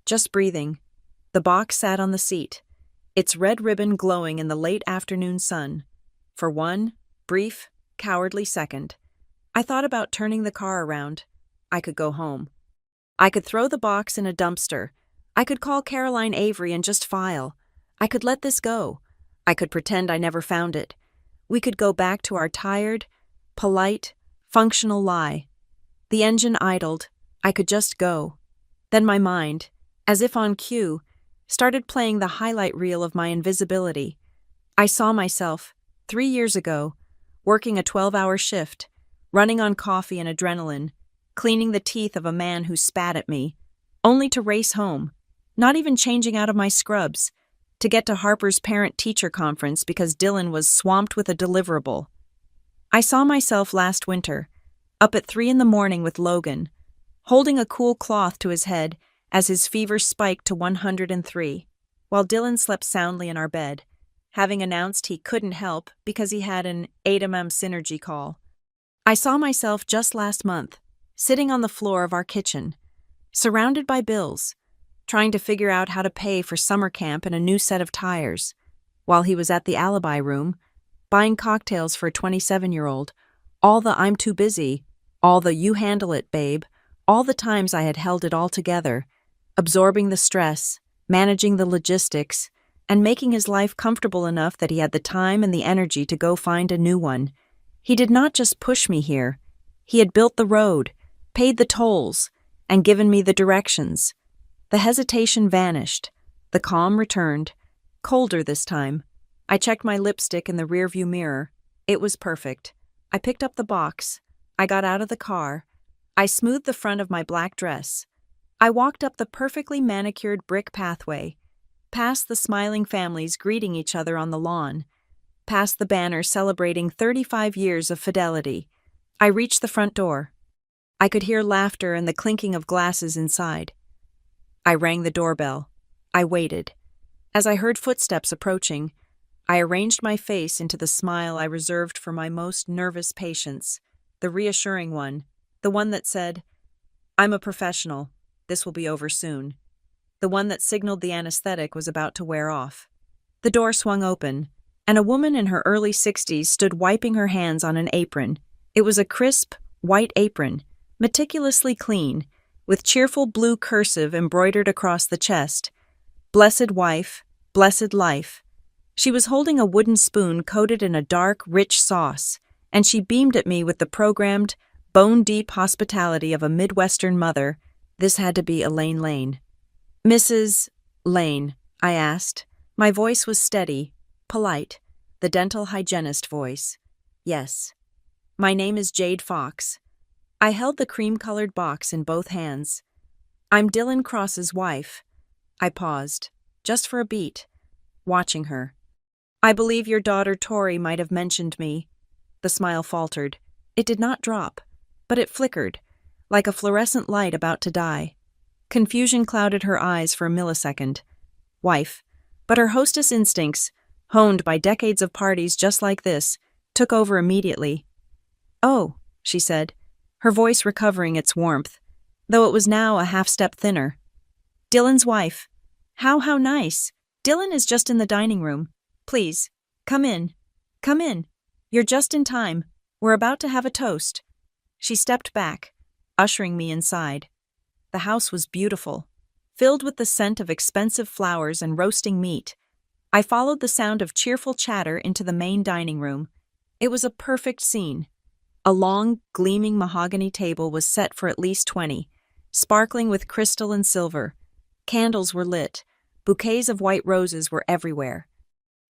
just breathing. The box sat on the seat, its red ribbon glowing in the late afternoon sun. For one brief, cowardly second, I thought about turning the car around. I could go home. I could throw the box in a dumpster. I could call Caroline Avery and just file. I could let this go. I could pretend I never found it. We could go back to our tired, polite, functional lie. The engine idled. I could just go. Then my mind, as if on cue, started playing the highlight reel of my invisibility. I saw myself, 3 years ago, working a 12-hour shift, running on coffee and adrenaline, cleaning the teeth of a man who spat at me, only to race home, not even changing out of my scrubs, to get to Harper's parent-teacher conference because Dylan was swamped with a deliverable. I saw myself last winter, up at 3 a.m. with Logan, holding a cool cloth to his head as his fever spiked to 103, while Dylan slept soundly in our bed, having announced he couldn't help because he had an 8 a.m. synergy call. I saw myself just last month, sitting on the floor of our kitchen, surrounded by bills, trying to figure out how to pay for summer camp and a new set of tires, while he was at the alibi room, buying cocktails for a 27-year-old, all the "I'm too busy," all the "you handle it, babe," all the times I had held it all together, absorbing the stress, managing the logistics, and making his life comfortable enough that he had the time and the energy to go find a new one. He did not just push me here. He had built the road, paid the tolls, and given me the directions. The hesitation vanished. The calm returned, colder this time. I checked my lipstick in the rearview mirror. It was perfect. I picked up the box. I got out of the car. I smoothed the front of my black dress. I walked up the perfectly manicured brick pathway, past the smiling families greeting each other on the lawn, past the banner celebrating 35 years of fidelity. I reached the front door. I could hear laughter and the clinking of glasses inside. I rang the doorbell. I waited. As I heard footsteps approaching, I arranged my face into the smile I reserved for my most nervous patients, the reassuring one, the one that said, "I'm a professional. This will be over soon." The one that signaled the anesthetic was about to wear off. The door swung open. and a woman in her early 60s stood wiping her hands on an apron. It was a crisp, white apron, meticulously clean, with cheerful blue cursive embroidered across the chest. Blessed wife, blessed life. She was holding a wooden spoon coated in a dark, rich sauce, and she beamed at me with the programmed, bone-deep hospitality of a Midwestern mother. This had to be Elaine Lane. "Mrs. Lane," I asked. My voice was steady, polite, the dental hygienist voice. "Yes. My name is Jade Fox." I held the cream-colored box in both hands. "I'm Dylan Cross's wife." I paused, just for a beat, watching her. "I believe your daughter Tori might have mentioned me." The smile faltered. It did not drop, but it flickered, like a fluorescent light about to die. Confusion clouded her eyes for a millisecond. Wife. But her hostess instincts, honed by decades of parties just like this, took over immediately. "Oh," she said, her voice recovering its warmth, though it was now a half-step thinner. "Dylan's wife. How nice. Dylan is just in the dining room. Please, come in. Come in. You're just in time. We're about to have a toast." She stepped back, ushering me inside. The house was beautiful, filled with the scent of expensive flowers and roasting meat. I followed the sound of cheerful chatter into the main dining room. It was a perfect scene. A long, gleaming mahogany table was set for at least 20, sparkling with crystal and silver. Candles were lit. Bouquets of white roses were everywhere.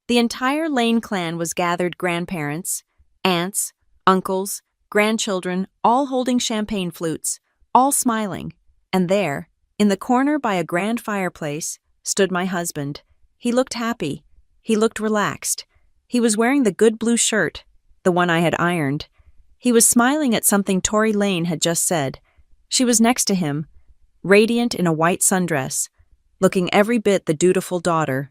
The entire Lane clan was gathered: grandparents, aunts, uncles, grandchildren, all holding champagne flutes, all smiling. And there, in the corner by a grand fireplace, stood my husband. He looked happy. He looked relaxed. He was wearing the good blue shirt, the one I had ironed. He was smiling at something Tori Lane had just said. She was next to him, radiant in a white sundress, looking every bit the dutiful daughter.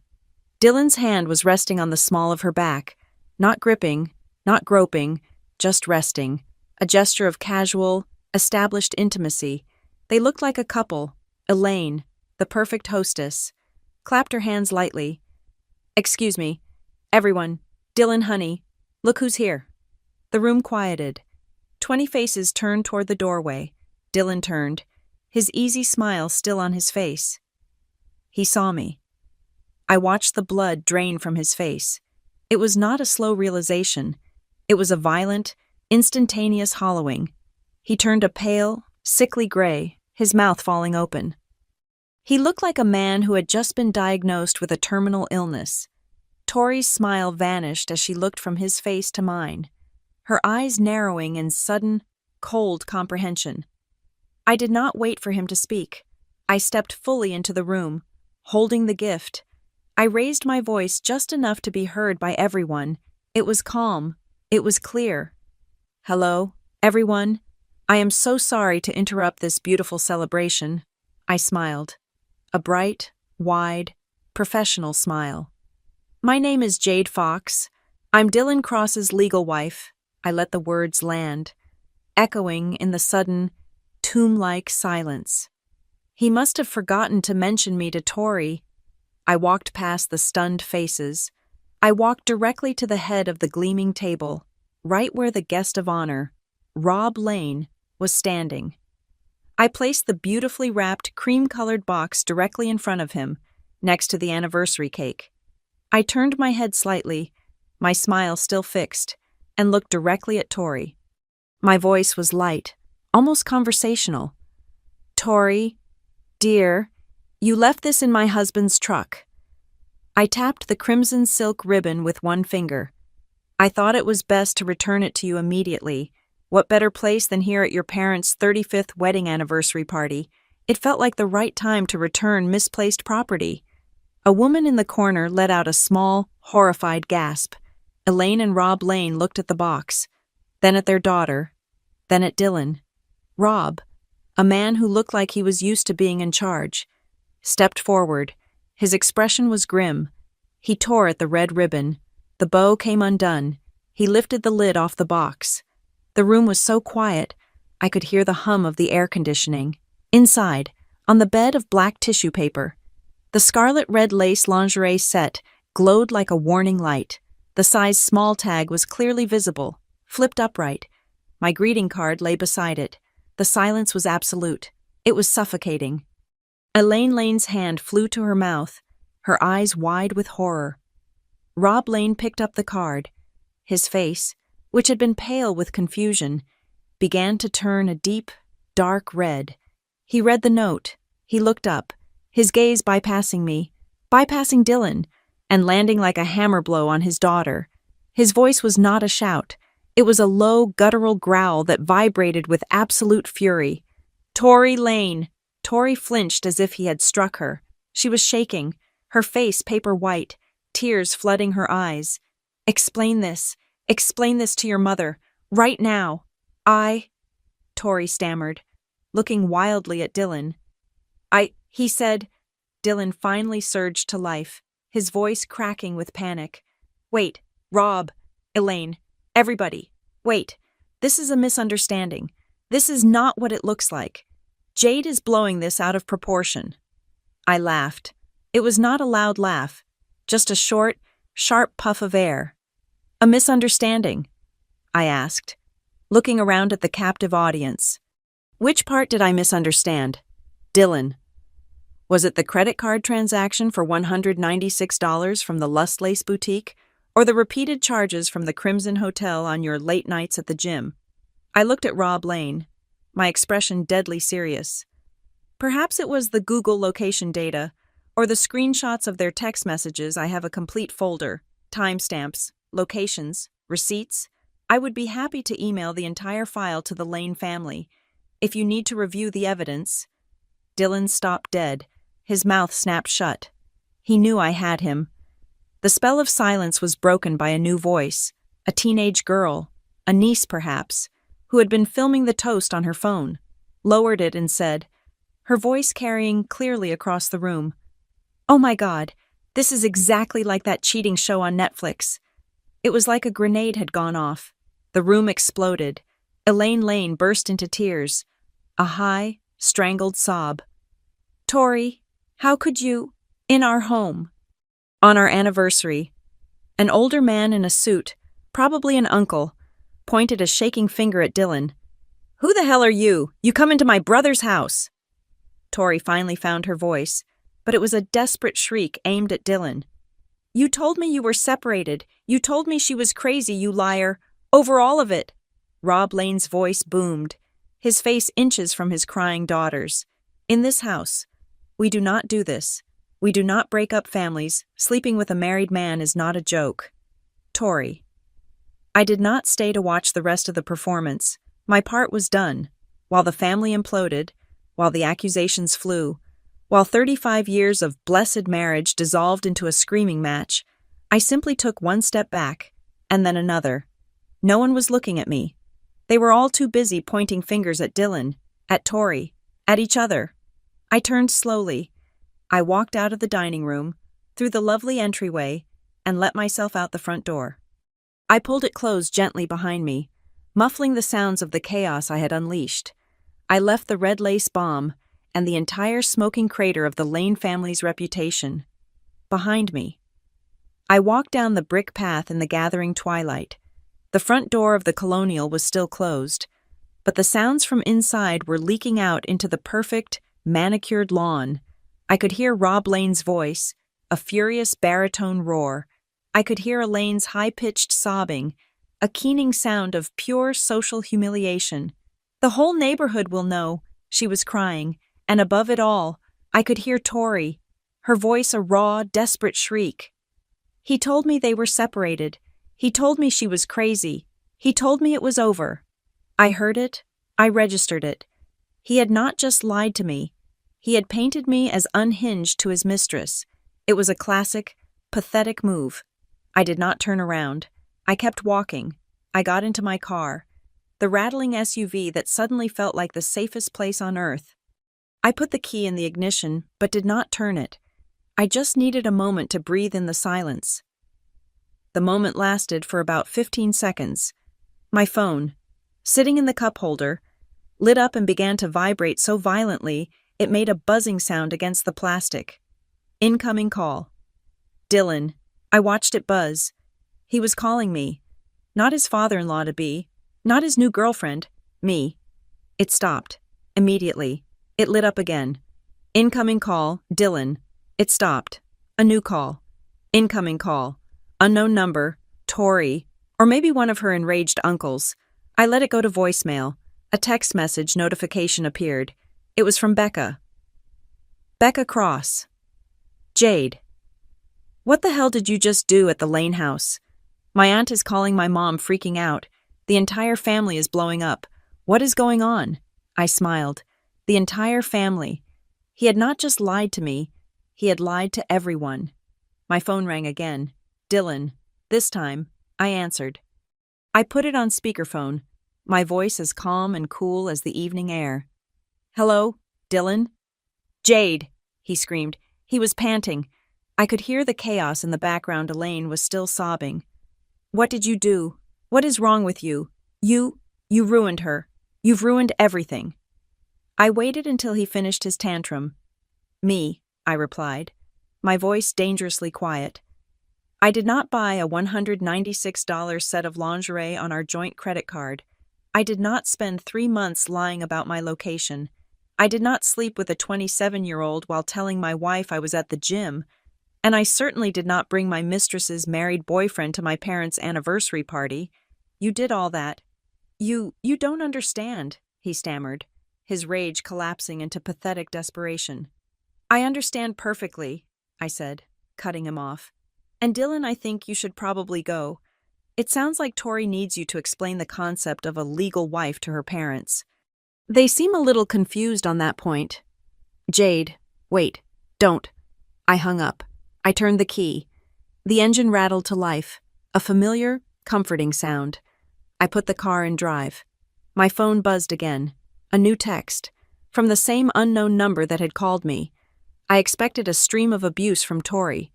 Dylan's hand was resting on the small of her back, not gripping, not groping, just resting, a gesture of casual, established intimacy. They looked like a couple. Elaine, the perfect hostess, clapped her hands lightly. "Excuse me. Everyone, Dylan, honey, look who's here." The room quieted. 20 faces turned toward the doorway. Dylan turned, his easy smile still on his face. He saw me. I watched the blood drain from his face. It was not a slow realization. It was a violent, instantaneous hollowing. He turned a pale, sickly gray, his mouth falling open. He looked like a man who had just been diagnosed with a terminal illness. Tori's smile vanished as she looked from his face to mine, her eyes narrowing in sudden, cold comprehension. I did not wait for him to speak. I stepped fully into the room, holding the gift. I raised my voice just enough to be heard by everyone. It was calm. It was clear. "Hello, everyone. I am so sorry to interrupt this beautiful celebration." I smiled. A bright, wide, professional smile. "My name is Jade Fox. I'm Dylan Cross's legal wife." I let the words land, echoing in the sudden, tomb-like silence. He must have forgotten to mention me to Tori. I walked past the stunned faces. I walked directly to the head of the gleaming table, right where the guest of honor, Rob Lane, was standing. I placed the beautifully wrapped, cream-colored box directly in front of him, next to the anniversary cake. I turned my head slightly, my smile still fixed, and looked directly at Tori. My voice was light, almost conversational. "Tori, dear, you left this in my husband's truck." I tapped the crimson silk ribbon with one finger. "I thought it was best to return it to you immediately. What better place than here at your parents' 35th wedding anniversary party? It felt like the right time to return misplaced property." A woman in the corner let out a small, horrified gasp. Elaine and Rob Lane looked at the box, then at their daughter, then at Dylan. Rob, a man who looked like he was used to being in charge, stepped forward. His expression was grim. He tore at the red ribbon. The bow came undone. He lifted the lid off the box. The room was so quiet, I could hear the hum of the air conditioning. Inside, on the bed of black tissue paper, the scarlet red lace lingerie set glowed like a warning light. The size small tag was clearly visible, flipped upright. My greeting card lay beside it. The silence was absolute. It was suffocating. Elaine Lane's hand flew to her mouth, her eyes wide with horror. Rob Lane picked up the card. His face, which had been pale with confusion, began to turn a deep, dark red. He read the note. He looked up, his gaze bypassing me, bypassing Dylan, and landing like a hammer blow on his daughter. His voice was not a shout. It was a low, guttural growl that vibrated with absolute fury. "Tory Lane!" Tory flinched as if he had struck her. She was shaking, her face paper white, tears flooding her eyes. Explain this to your mother, right now." Tory stammered, looking wildly at Dylan. He said. Dylan finally surged to life, his voice cracking with panic. "Wait, Rob, Elaine, everybody, wait. This is a misunderstanding. This is not what it looks like. Jade is blowing this out of proportion." I laughed. It was not a loud laugh, just a short, sharp puff of air. "A misunderstanding?" I asked, looking around at the captive audience. Which part did I misunderstand? Dylan. Was it the credit card transaction for $196 from the Lustlace boutique, or the repeated charges from the Crimson Hotel on your late nights at the gym? I looked at Rob Lane, my expression deadly serious. Perhaps it was the Google location data, or the screenshots of their text messages. I have a complete folder, timestamps, locations, receipts. I would be happy to email the entire file to the Lane family. If you need to review the evidence. Dylan stopped dead. His mouth snapped shut. He knew I had him. The spell of silence was broken by a new voice, a teenage girl, a niece perhaps, who had been filming the toast on her phone, lowered it and said, her voice carrying clearly across the room, "Oh my God, this is exactly like that cheating show on Netflix." It was like a grenade had gone off. The room exploded. Elaine Lane burst into tears, a high, strangled sob. "Tory, how could you? In our home. On our anniversary." An older man in a suit, probably an uncle, pointed a shaking finger at Dylan. "Who the hell are you? You come into my brother's house." Tory finally found her voice, but it was a desperate shriek aimed at Dylan. "You told me you were separated. You told me she was crazy, you liar. Over all of it." Rob Lane's voice boomed, his face inches from his crying daughters. "In this house, we do not do this. We do not break up families. Sleeping with a married man is not a joke." Tory. I did not stay to watch the rest of the performance. My part was done. While the family imploded, while the accusations flew, while 35 years of blessed marriage dissolved into a screaming match, I simply took one step back, and then another. No one was looking at me. They were all too busy pointing fingers at Dylan, at Tory, at each other. I turned slowly. I walked out of the dining room, through the lovely entryway, and let myself out the front door. I pulled it closed gently behind me, muffling the sounds of the chaos I had unleashed. I left the red lace bomb and the entire smoking crater of the Lane family's reputation behind me. I walked down the brick path in the gathering twilight. The front door of the Colonial was still closed, but the sounds from inside were leaking out into the perfect, manicured lawn. I could hear Rob Lane's voice, a furious baritone roar. I could hear Elaine's high-pitched sobbing, a keening sound of pure social humiliation. "The whole neighborhood will know," she was crying, and above it all, I could hear Tory, her voice a raw, desperate shriek. "He told me they were separated. He told me she was crazy. He told me it was over." I heard it. I registered it. He had not just lied to me. He had painted me as unhinged to his mistress. It was a classic, pathetic move. I did not turn around. I kept walking. I got into my car, the rattling SUV that suddenly felt like the safest place on earth. I put the key in the ignition, but did not turn it. I just needed a moment to breathe in the silence. The moment lasted for about 15 seconds. My phone, sitting in the cup holder, lit up and began to vibrate so violently it made a buzzing sound against the plastic. Incoming call. Dylan. I watched it buzz. He was calling me. Not his father-in-law to be. Not his new girlfriend. Me. It stopped. Immediately. It lit up again. Incoming call, Dylan. It stopped. A new call. Incoming call. Unknown number, Tori, or maybe one of her enraged uncles. I let it go to voicemail. A text message notification appeared. It was from Becca. Becca Cross. Jade. What the hell did you just do at the Lane house? My aunt is calling my mom, freaking out. The entire family is blowing up. What is going on? I smiled. The entire family. He had not just lied to me, he had lied to everyone. My phone rang again. Dylan. This time, I answered. I put it on speakerphone, my voice as calm and cool as the evening air. Hello, Dylan? Jade, he screamed. He was panting. I could hear the chaos in the background. Elaine was still sobbing. What did you do? What is wrong with you? You ruined her. You've ruined everything. I waited until he finished his tantrum. Me, I replied, my voice dangerously quiet. I did not buy a $196 set of lingerie on our joint credit card. I did not spend 3 months lying about my location. I did not sleep with a 27-year-old while telling my wife I was at the gym. And I certainly did not bring my mistress's married boyfriend to my parents' anniversary party. You did all that. You don't understand, he stammered, his rage collapsing into pathetic desperation. I understand perfectly, I said, cutting him off. And Dylan, I think you should probably go. It sounds like Tori needs you to explain the concept of a legal wife to her parents. They seem a little confused on that point. Jade, wait, don't. I hung up. I turned the key. The engine rattled to life, a familiar, comforting sound. I put the car in drive. My phone buzzed again. A new text. From the same unknown number that had called me. I expected a stream of abuse from Tori.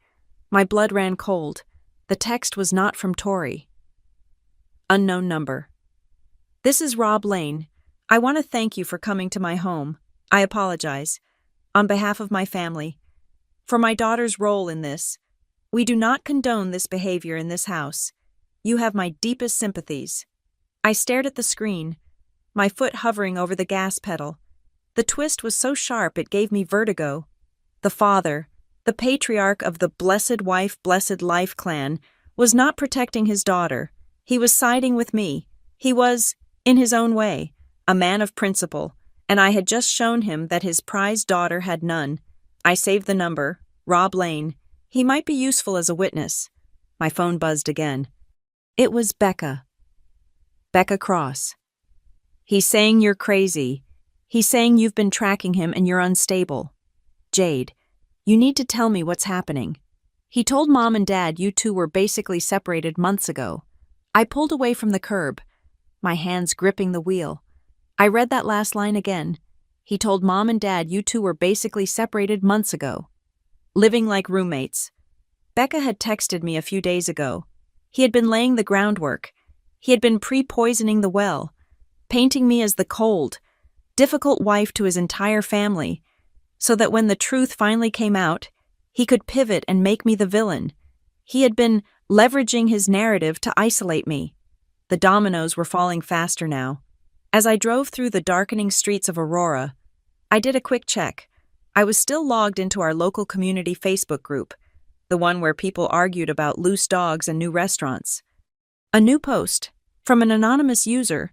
My blood ran cold. The text was not from Tori. Unknown number. This is Rob Lane. I want to thank you for coming to my home. I apologize. On behalf of my family. For my daughter's role in this. We do not condone this behavior in this house. You have my deepest sympathies. I stared at the screen, my foot hovering over the gas pedal. The twist was so sharp it gave me vertigo. The father, the patriarch of the Blessed Wife, Blessed Life clan, was not protecting his daughter. He was siding with me. He was, in his own way, a man of principle, and I had just shown him that his prized daughter had none. I saved the number, Rob Lane. He might be useful as a witness. My phone buzzed again. It was Becca. Becca Cross. He's saying you're crazy. He's saying you've been tracking him and you're unstable. Jade, you need to tell me what's happening. He told Mom and Dad you two were basically separated months ago. I pulled away from the curb, my hands gripping the wheel. I read that last line again. He told Mom and Dad you two were basically separated months ago. Living like roommates. Becca had texted me a few days ago. He had been laying the groundwork. He had been pre-poisoning the well, painting me as the cold, difficult wife to his entire family, so that when the truth finally came out, he could pivot and make me the villain. He had been leveraging his narrative to isolate me. The dominoes were falling faster now. As I drove through the darkening streets of Aurora, I did a quick check. I was still logged into our local community Facebook group, the one where people argued about loose dogs and new restaurants. A new post, from an anonymous user,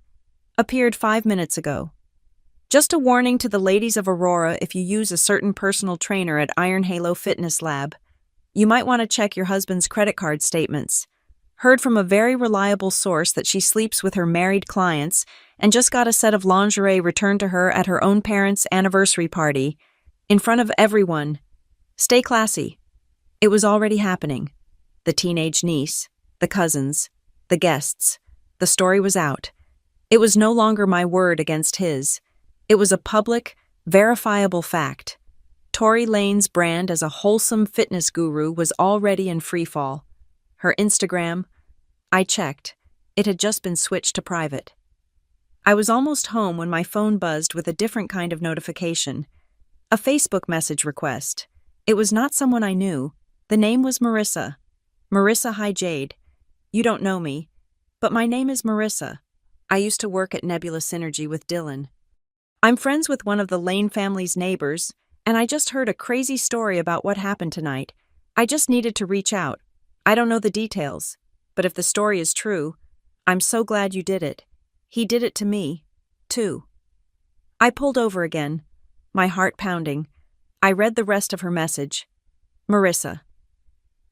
appeared 5 minutes ago. Just a warning to the ladies of Aurora: if you use a certain personal trainer at Iron Halo Fitness Lab, you might want to check your husband's credit card statements. Heard from a very reliable source that she sleeps with her married clients and just got a set of lingerie returned to her at her own parents' anniversary party, in front of everyone. Stay classy. It was already happening. The teenage niece, the cousins, the guests. The story was out. It was no longer my word against his. It was a public, verifiable fact. Tori Lane's brand as a wholesome fitness guru was already in freefall. Her Instagram, I checked. It had just been switched to private. I was almost home when my phone buzzed with a different kind of notification. A Facebook message request. It was not someone I knew. The name was Marissa. Marissa, hi Jade. You don't know me, but my name is Marissa. I used to work at Nebula Synergy with Dylan. I'm friends with one of the Lane family's neighbors, and I just heard a crazy story about what happened tonight. I just needed to reach out. I don't know the details, but if the story is true, I'm so glad you did it. He did it to me, too. I pulled over again, my heart pounding. I read the rest of her message. Marissa.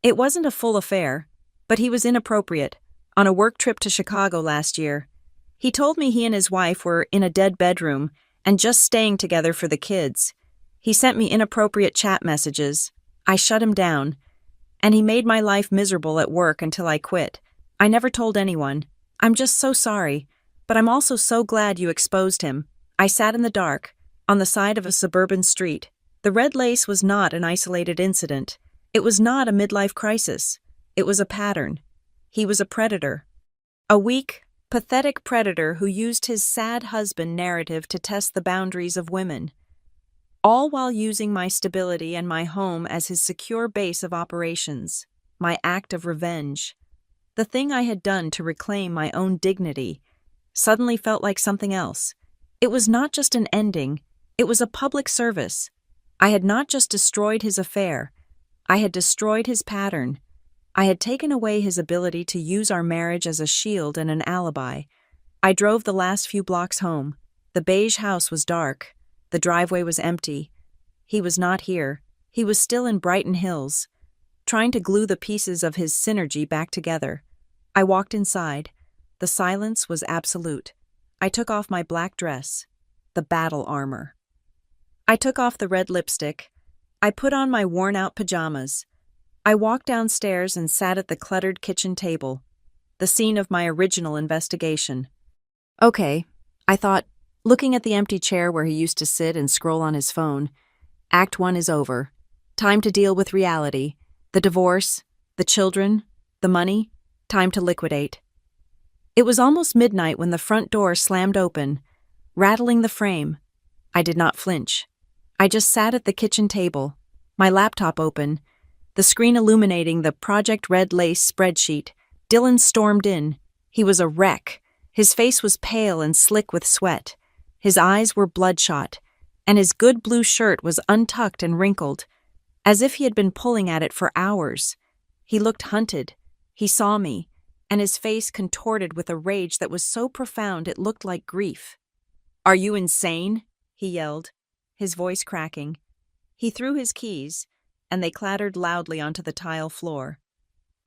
It wasn't a full affair, but he was inappropriate, on a work trip to Chicago last year. He told me he and his wife were in a dead bedroom and just staying together for the kids. He sent me inappropriate chat messages. I shut him down, and he made my life miserable at work until I quit. I never told anyone. I'm just so sorry, but I'm also so glad you exposed him. I sat in the dark, on the side of a suburban street. The red lace was not an isolated incident. It was not a midlife crisis. It was a pattern. He was a predator. A weak, pathetic predator who used his sad husband narrative to test the boundaries of women, all while using my stability and my home as his secure base of operations, my act of revenge. The thing I had done to reclaim my own dignity suddenly felt like something else. It was not just an ending, it was a public service. I had not just destroyed his affair, I had destroyed his pattern. I had taken away his ability to use our marriage as a shield and an alibi. I drove the last few blocks home. The beige house was dark. The driveway was empty. He was not here. He was still in Brighton Hills, trying to glue the pieces of his synergy back together. I walked inside. The silence was absolute. I took off my black dress, the battle armor. I took off the red lipstick. I put on my worn-out pajamas. I walked downstairs and sat at the cluttered kitchen table, the scene of my original investigation. Okay, I thought, looking at the empty chair where he used to sit and scroll on his phone. Act 1 is over. Time to deal with reality. The divorce, the children, the money. Time to liquidate. It was almost midnight when the front door slammed open, rattling the frame. I did not flinch. I just sat at the kitchen table, my laptop open, the screen illuminating the Project Red Lace spreadsheet. Dylan stormed in. He was a wreck. His face was pale and slick with sweat. His eyes were bloodshot, and his good blue shirt was untucked and wrinkled, as if he had been pulling at it for hours. He looked hunted. He saw me, and his face contorted with a rage that was so profound it looked like grief. "Are you insane?" he yelled, his voice cracking. He threw his keys, and they clattered loudly onto the tile floor.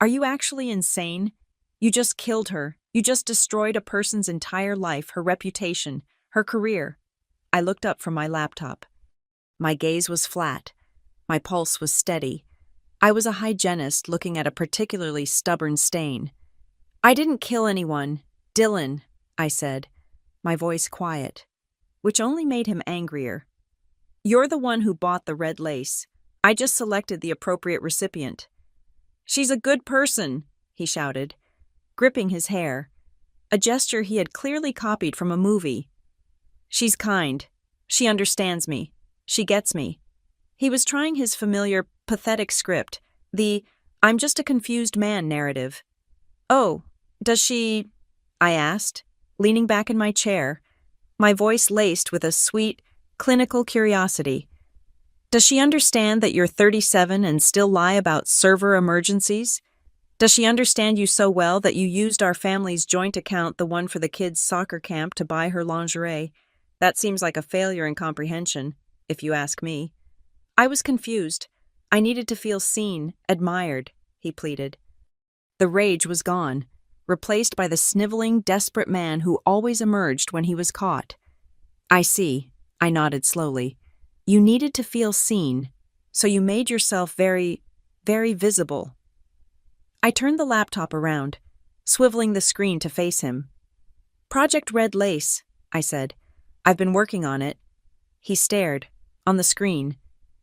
"Are you actually insane? You just killed her. You just destroyed a person's entire life, her reputation, her career." I looked up from my laptop. My gaze was flat. My pulse was steady. I was a hygienist looking at a particularly stubborn stain. "I didn't kill anyone. Dylan," I said, my voice quiet, which only made him angrier. "You're the one who bought the red lace. I just selected the appropriate recipient." "She's a good person," he shouted, gripping his hair, a gesture he had clearly copied from a movie. "She's kind. She understands me. She gets me." He was trying his familiar, pathetic script, the "I'm just a confused man" narrative. "Oh, does she?" I asked, leaning back in my chair, my voice laced with a sweet, clinical curiosity. "Does she understand that you're 37 and still lie about server emergencies? Does she understand you so well that you used our family's joint account, the one for the kids' soccer camp, to buy her lingerie? That seems like a failure in comprehension, if you ask me." I was confused. I needed to feel seen, admired, he pleaded. The rage was gone, replaced by the sniveling, desperate man who always emerged when he was caught. "I see," I nodded slowly. "You needed to feel seen, so you made yourself very, very visible." I turned the laptop around, swiveling the screen to face him. "Project Red Lace," I said. "I've been working on it." He stared. On the screen,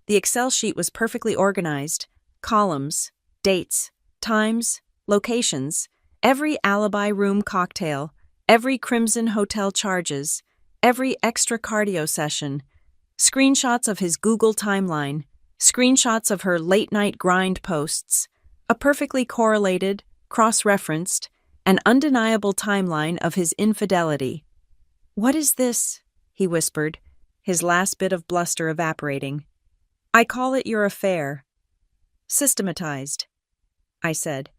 the Excel sheet was perfectly organized. Columns, dates, times, locations, every alibi room cocktail, every Crimson Hotel charges, every extra cardio session, screenshots of his Google timeline, screenshots of her late-night grind posts, a perfectly correlated, cross-referenced, an undeniable timeline of his infidelity. "What is this?" he whispered, his last bit of bluster evaporating. "I call it your affair." "Systematized," I said.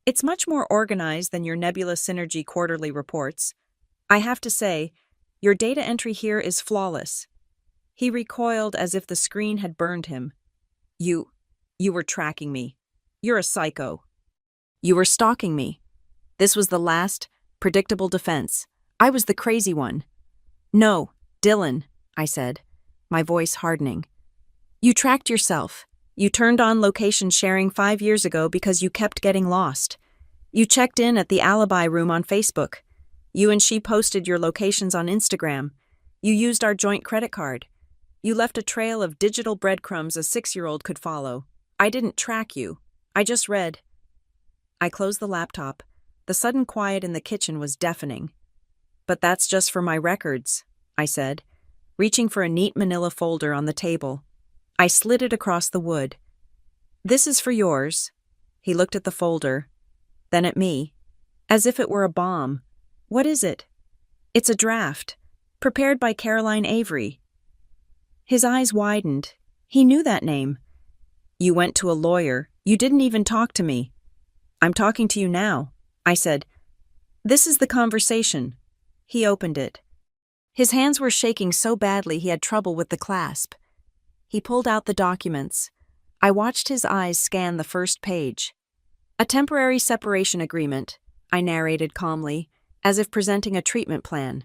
"It's much more organized than your Nebula Synergy quarterly reports. I have to say, your data entry here is flawless." He recoiled as if the screen had burned him. You were tracking me. You're a psycho." "You were stalking me." This was the last, predictable defense. I was the crazy one. "No, Dylan," I said, my voice hardening. "You tracked yourself. You turned on location sharing 5 years ago because you kept getting lost. You checked in at the alibi room on Facebook. You and she posted your locations on Instagram. You used our joint credit card. You left a trail of digital breadcrumbs a 6-year-old could follow. I didn't track you. I just read." I closed the laptop. The sudden quiet in the kitchen was deafening. "But that's just for my records," I said, reaching for a neat manila folder on the table. I slid it across the wood. "This is for yours." He looked at the folder, then at me, as if it were a bomb. "What is it?" "It's a draft, prepared by Caroline Avery." His eyes widened. He knew that name. "You went to a lawyer. You didn't even talk to me." "I'm talking to you now," I said. "This is the conversation." He opened it. His hands were shaking so badly he had trouble with the clasp. He pulled out the documents. I watched his eyes scan the first page. "A temporary separation agreement," I narrated calmly, as if presenting a treatment plan.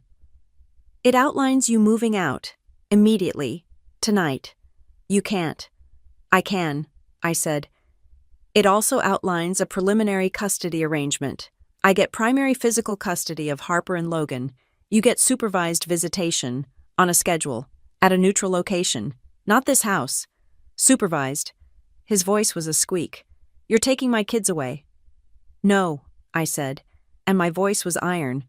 "It outlines you moving out, immediately, tonight. You can't." "I can," I said. "It also outlines a preliminary custody arrangement. I get primary physical custody of Harper and Logan. You get supervised visitation, on a schedule, at a neutral location. Not this house. Supervised." His voice was a squeak. "You're taking my kids away." "No," I said, and my voice was iron.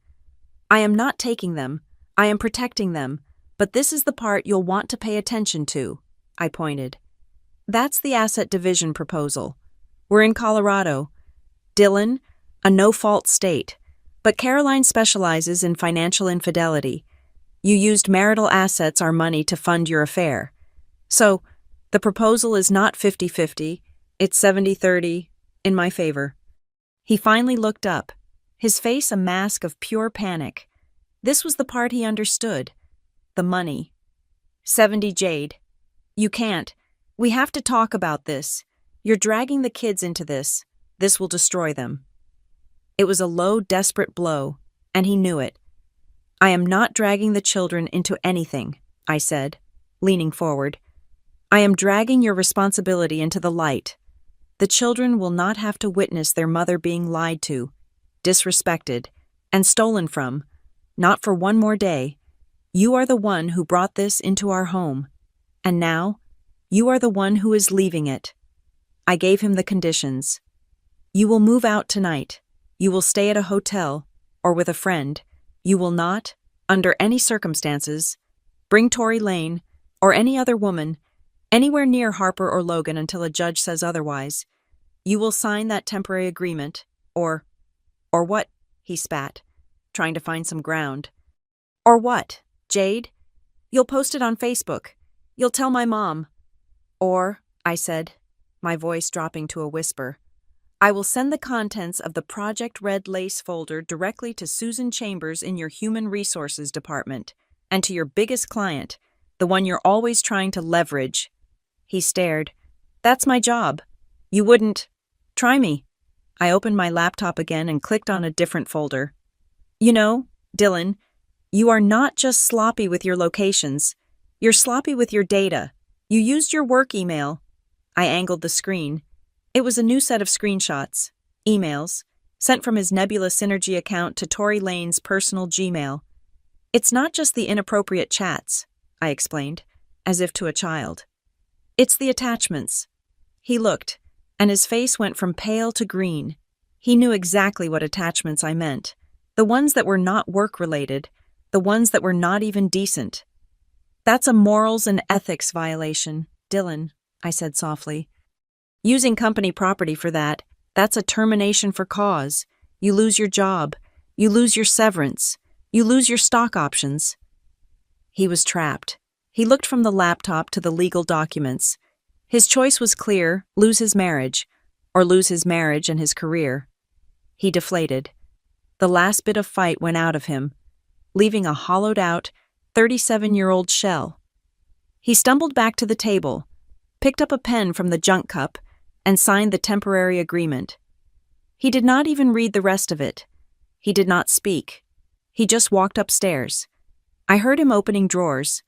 "I am not taking them. I am protecting them. But this is the part you'll want to pay attention to," I pointed. "That's the asset division proposal. We're in Colorado. Dylan, a no-fault state. But Caroline specializes in financial infidelity. You used marital assets or money to fund your affair. So, the proposal is not 50-50, it's 70-30, in my favor." He finally looked up, his face a mask of pure panic. This was the part he understood. The money. 70 Jade. "You can't. We have to talk about this. You're dragging the kids into this. This will destroy them." It was a low, desperate blow, and he knew it. "I am not dragging the children into anything," I said, leaning forward. "I am dragging your responsibility into the light. The children will not have to witness their mother being lied to, disrespected, and stolen from, not for one more day. You are the one who brought this into our home, and now you are the one who is leaving it." I gave him the conditions. "You will move out tonight. You will stay at a hotel, or with a friend. You will not, under any circumstances, bring Tory Lane, or any other woman, anywhere near Harper or Logan until a judge says otherwise. You will sign that temporary agreement, or what?" he spat, trying to find some ground. "Or what, Jade? You'll post it on Facebook. You'll tell my mom." "Or," I said, my voice dropping to a whisper, "I will send the contents of the Project Red Lace folder directly to Susan Chambers in your Human Resources Department, and to your biggest client, the one you're always trying to leverage." He stared. "That's my job. You wouldn't. Try me." I opened my laptop again and clicked on a different folder. "You know, Dylan, you are not just sloppy with your locations. You're sloppy with your data. You used your work email." I angled the screen. It was a new set of screenshots, emails, sent from his Nebula Synergy account to Tory Lane's personal Gmail. "It's not just the inappropriate chats," I explained, as if to a child. "It's the attachments." He looked, and his face went from pale to green. He knew exactly what attachments I meant. The ones that were not work-related, the ones that were not even decent. "That's a morals and ethics violation, Dylan," I said softly. "Using company property for that, That's a termination for cause. You lose your job. You lose your severance. You lose your stock options. He was trapped. He looked from the laptop to the legal documents. His choice was clear: lose his marriage, or lose his marriage and his career. He deflated. The last bit of fight went out of him, leaving a hollowed-out, 37-year-old shell. He stumbled back to the table, picked up a pen from the junk cup, and signed the temporary agreement. He did not even read the rest of it. He did not speak. He just walked upstairs. I heard him opening drawers,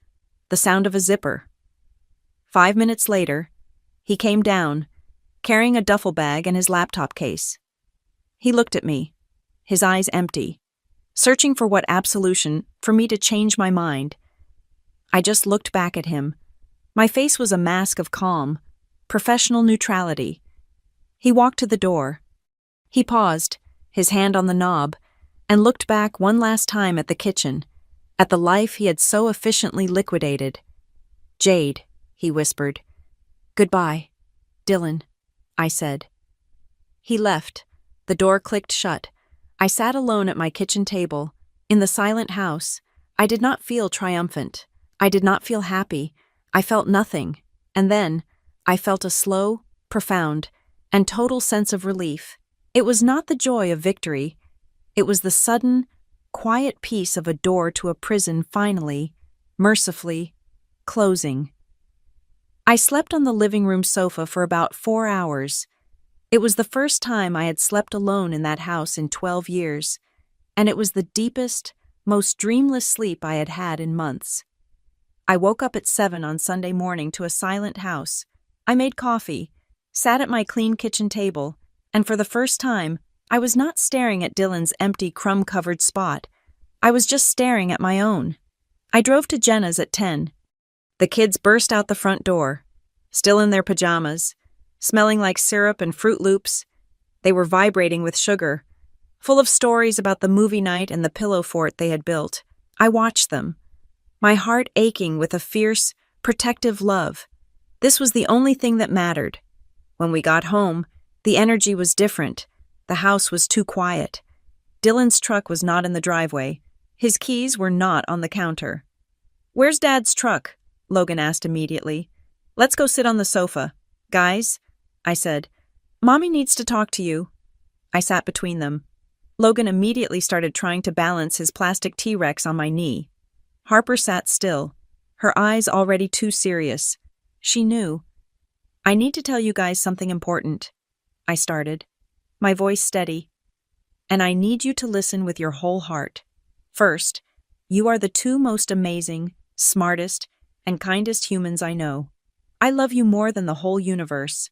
the sound of a zipper. 5 minutes later, he came down, carrying a duffel bag and his laptop case. He looked at me, his eyes empty, searching for what absolution for me to change my mind. I just looked back at him. My face was a mask of calm, professional neutrality. He walked to the door. He paused, his hand on the knob, and looked back one last time at the kitchen, at the life he had so efficiently liquidated. "Jade," he whispered. "Goodbye, Dylan," I said. He left. The door clicked shut. I sat alone at my kitchen table. In the silent house, I did not feel triumphant. I did not feel happy. I felt nothing. And then, I felt a slow, profound, and total sense of relief. It was not the joy of victory. It was the sudden, quiet peace of a door to a prison finally, mercifully, closing. I slept on the living room sofa for about 4 hours. It was the first time I had slept alone in that house in 12 years, and it was the deepest, most dreamless sleep I had had in months. I woke up at 7 on Sunday morning to a silent house. I made coffee, sat at my clean kitchen table, and for the first time, I was not staring at Dylan's empty, crumb-covered spot. I was just staring at my own. I drove to Jenna's at 10. The kids burst out the front door, still in their pajamas, smelling like syrup and Fruit Loops. They were vibrating with sugar, full of stories about the movie night and the pillow fort they had built. I watched them, my heart aching with a fierce, protective love. This was the only thing that mattered. When we got home, the energy was different. The house was too quiet. Dylan's truck was not in the driveway. His keys were not on the counter. "Where's Dad's truck?" Logan asked immediately. "Let's go sit on the sofa. Guys," I said, "Mommy needs to talk to you." I sat between them. Logan immediately started trying to balance his plastic T-Rex on my knee. Harper sat still, her eyes already too serious. She knew. "I need to tell you guys something important," I started, my voice steady. "And I need you to listen with your whole heart. First, you are the two most amazing, smartest, and kindest humans I know. I love you more than the whole universe.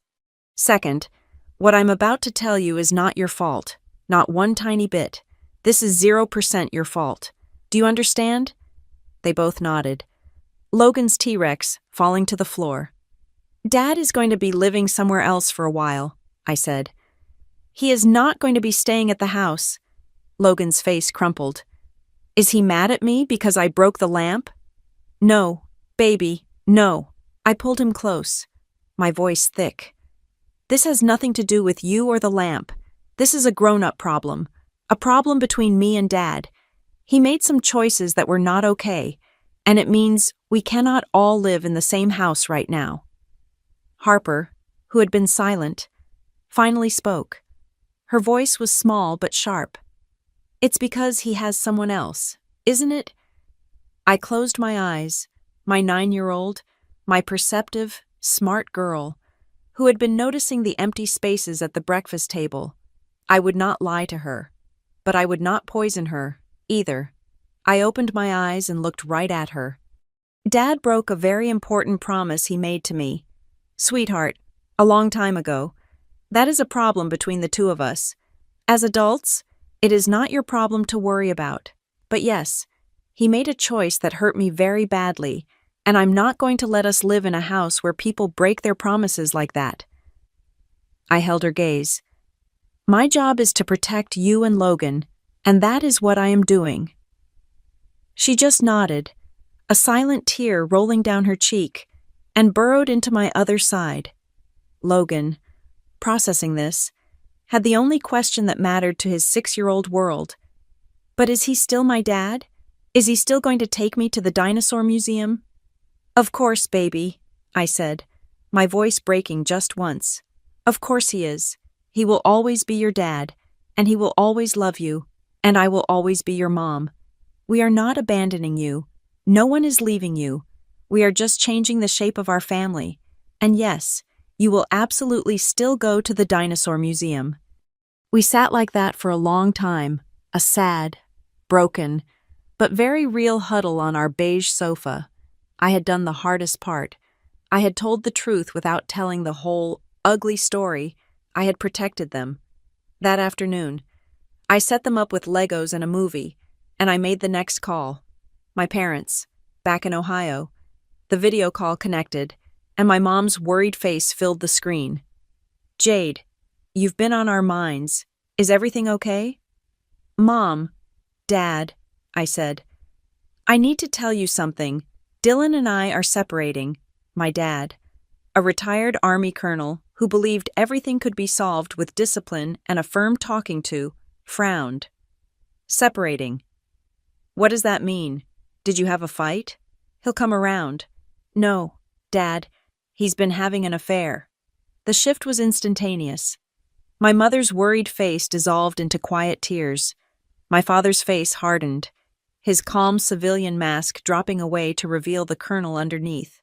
Second, what I'm about to tell you is not your fault, not one tiny bit. This is 0% your fault. Do you understand?" They both nodded. Logan's T-Rex falling to the floor. "Dad is going to be living somewhere else for a while," I said. "He is not going to be staying at the house." Logan's face crumpled. "Is he mad at me because I broke the lamp?" "No, baby, no." I pulled him close, my voice thick. "This has nothing to do with you or the lamp. This is a grown-up problem, a problem between me and Dad. He made some choices that were not okay, and it means we cannot all live in the same house right now." Harper, who had been silent, finally spoke. Her voice was small but sharp. "It's because he has someone else, isn't it?" I closed my eyes, my 9-year-old, my perceptive, smart girl, who had been noticing the empty spaces at the breakfast table. I would not lie to her, but I would not poison her, either. I opened my eyes and looked right at her. "Dad broke a very important promise he made to me. Sweetheart, a long time ago. That is a problem between the two of us. As adults, it is not your problem to worry about. But yes, he made a choice that hurt me very badly, and I'm not going to let us live in a house where people break their promises like that." I held her gaze. "My job is to protect you and Logan, and that is what I am doing." She just nodded, a silent tear rolling down her cheek, and burrowed into my other side. Logan, processing this, had the only question that mattered to his 6-year-old world. But is he still my dad? Is he still going to take me to the dinosaur museum? Of course, baby, I said, my voice breaking just once. Of course he is. He will always be your dad, and he will always love you, and I will always be your mom. We are not abandoning you. No one is leaving you. We are just changing the shape of our family. And yes, you will absolutely still go to the dinosaur museum. We sat like that for a long time, a sad, broken, but very real huddle on our beige sofa. I had done the hardest part. I had told the truth without telling the whole ugly story. I had protected them. That afternoon, I set them up with Legos and a movie, and I made the next call. My parents, back in Ohio. The video call connected, and my mom's worried face filled the screen. Jade, you've been on our minds. Is everything okay? Mom, Dad, I said. I need to tell you something. Dylan and I are separating. My dad, a retired Army colonel who believed everything could be solved with discipline and a firm talking to, frowned. Separating. What does that mean? Did you have a fight? He'll come around. No, Dad, he's been having an affair. The shift was instantaneous. My mother's worried face dissolved into quiet tears. My father's face hardened, his calm civilian mask dropping away to reveal the colonel underneath.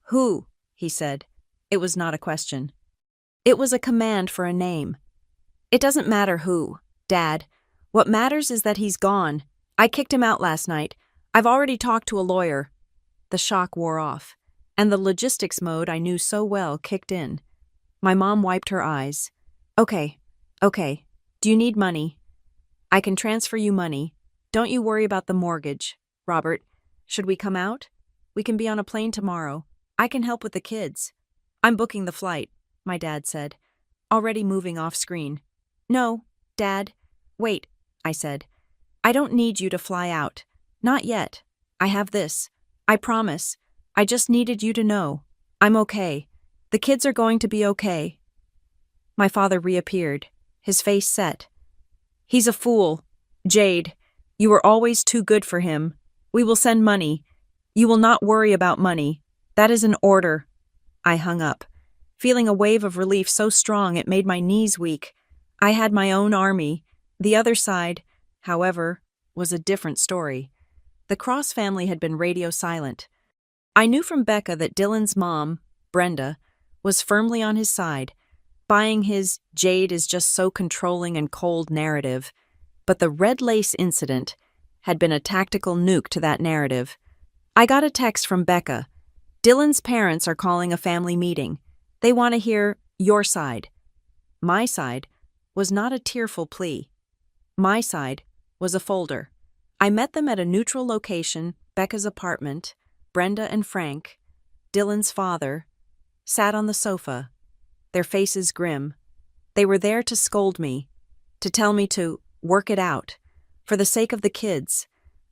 Who? He said. It was not a question. It was a command for a name. It doesn't matter who, Dad. What matters is that he's gone. I kicked him out last night. I've already talked to a lawyer. The shock wore off, and the logistics mode I knew so well kicked in. My mom wiped her eyes. Okay. Do you need money? I can transfer you money. Don't you worry about the mortgage. Robert, should we come out? We can be on a plane tomorrow. I can help with the kids. I'm booking the flight, my dad said, already moving off screen. No, Dad. Wait, I said. I don't need you to fly out. Not yet. I have this. I promise. I just needed you to know. I'm okay. The kids are going to be okay. My father reappeared, his face set. He's a fool. Jade, you were always too good for him. We will send money. You will not worry about money. That is an order. I hung up, feeling a wave of relief so strong it made my knees weak. I had my own army. The other side, however, was a different story. The Cross family had been radio silent. I knew from Becca that Dylan's mom, Brenda, was firmly on his side, buying his Jade is just so controlling and cold narrative. But the red lace incident had been a tactical nuke to that narrative. I got a text from Becca. Dylan's parents are calling a family meeting. They want to hear your side. My side was not a tearful plea. My side was a folder. I met them at a neutral location, Becca's apartment. Brenda and Frank, Dylan's father, sat on the sofa, their faces grim. They were there to scold me, to tell me to work it out, for the sake of the kids.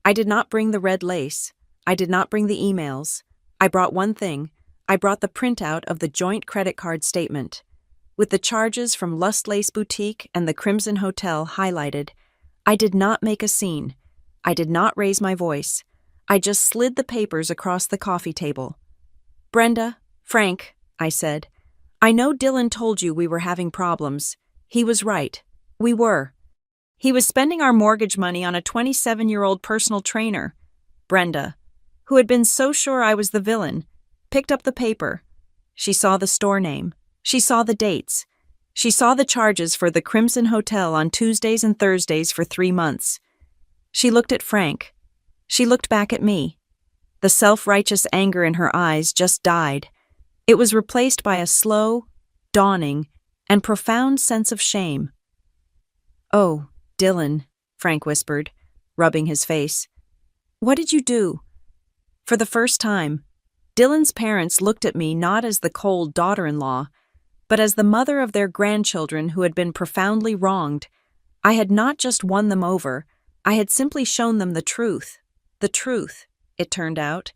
I did not bring the red lace. I did not bring the emails. I brought one thing. I brought the printout of the joint credit card statement, with the charges from Lust Lace Boutique and the Crimson Hotel highlighted. I did not make a scene. I did not raise my voice. I just slid the papers across the coffee table. Brenda, Frank, I said, I know Dylan told you we were having problems. He was right. We were. He was spending our mortgage money on a 27-year-old personal trainer. Brenda, who had been so sure I was the villain, picked up the paper. She saw the store name. She saw the dates. She saw the charges for the Crimson Hotel on Tuesdays and Thursdays for 3 months. She looked at Frank. She looked back at me. The self-righteous anger in her eyes just died. It was replaced by a slow, dawning, and profound sense of shame. Oh, Dylan, Frank whispered, rubbing his face. What did you do? For the first time, Dylan's parents looked at me not as the cold daughter-in-law, but as the mother of their grandchildren who had been profoundly wronged. I had not just won them over, I had simply shown them the truth. The truth, it turned out,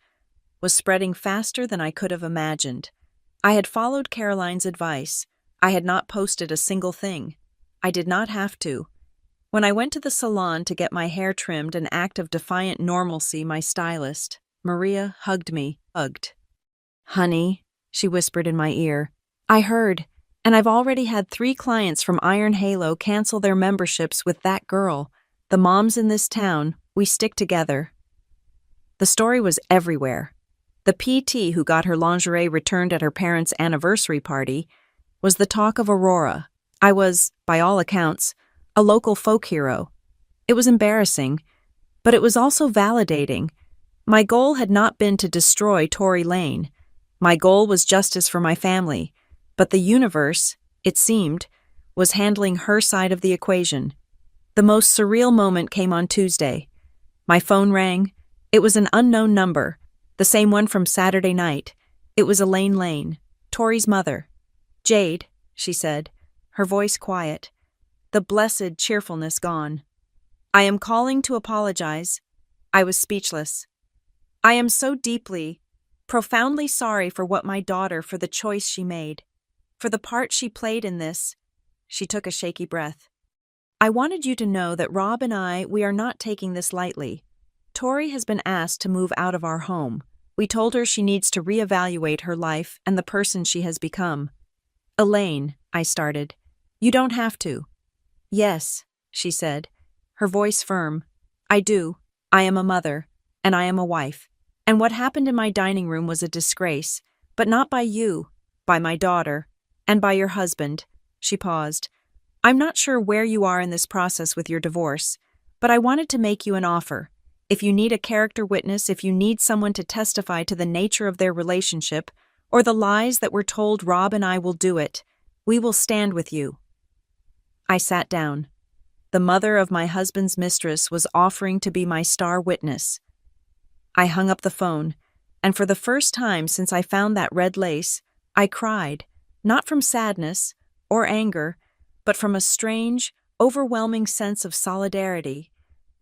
was spreading faster than I could have imagined. I had followed Caroline's advice. I had not posted a single thing. I did not have to. When I went to the salon to get my hair trimmed, an act of defiant normalcy, my stylist, Maria, hugged me. Honey, she whispered in my ear. I heard, and I've already had 3 clients from Iron Halo cancel their memberships with that girl. The moms in this town, we stick together. The story was everywhere. The PT who got her lingerie returned at her parents' anniversary party was the talk of Aurora. I was, by all accounts, a local folk hero. It was embarrassing, but it was also validating. My goal had not been to destroy Tory Lane. My goal was justice for my family, but the universe, it seemed, was handling her side of the equation. The most surreal moment came on Tuesday. My phone rang. It was an unknown number, the same one from Saturday night. It was Elaine Lane, Tory's mother. Jade, she said, her voice quiet, the blessed cheerfulness gone. I am calling to apologize. I was speechless. I am so deeply, profoundly sorry for what my daughter, for the choice she made, for the part she played in this. She took a shaky breath. I wanted you to know that Rob and we are not taking this lightly. Tori has been asked to move out of our home. We told her she needs to reevaluate her life and the person she has become. Elaine, I started. You don't have to. Yes, she said, her voice firm. I do. I am a mother, and I am a wife. And what happened in my dining room was a disgrace, but not by you, by my daughter, and by your husband. She paused. I'm not sure where you are in this process with your divorce, but I wanted to make you an offer. If you need a character witness, if you need someone to testify to the nature of their relationship, or the lies that were told, Rob and I will do it. We will stand with you. I sat down. The mother of my husband's mistress was offering to be my star witness. I hung up the phone, and for the first time since I found that red lace, I cried, not from sadness or anger, but from a strange, overwhelming sense of solidarity.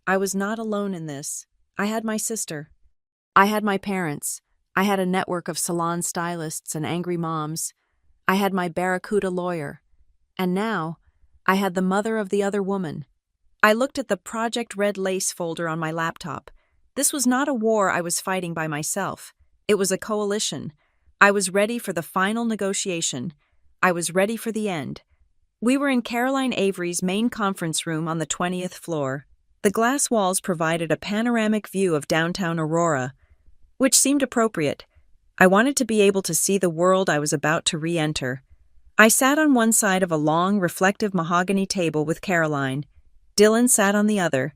I was not alone in this. I had my sister. I had my parents. I had a network of salon stylists and angry moms. I had my Barracuda lawyer. And now, I had the mother of the other woman. I looked at the Project Red Lace folder on my laptop. This was not a war I was fighting by myself. It was a coalition. I was ready for the final negotiation. I was ready for the end. We were in Caroline Avery's main conference room on the 20th floor. The glass walls provided a panoramic view of downtown Aurora, which seemed appropriate. I wanted to be able to see the world I was about to re-enter. I sat on one side of a long, reflective mahogany table with Caroline. Dylan sat on the other,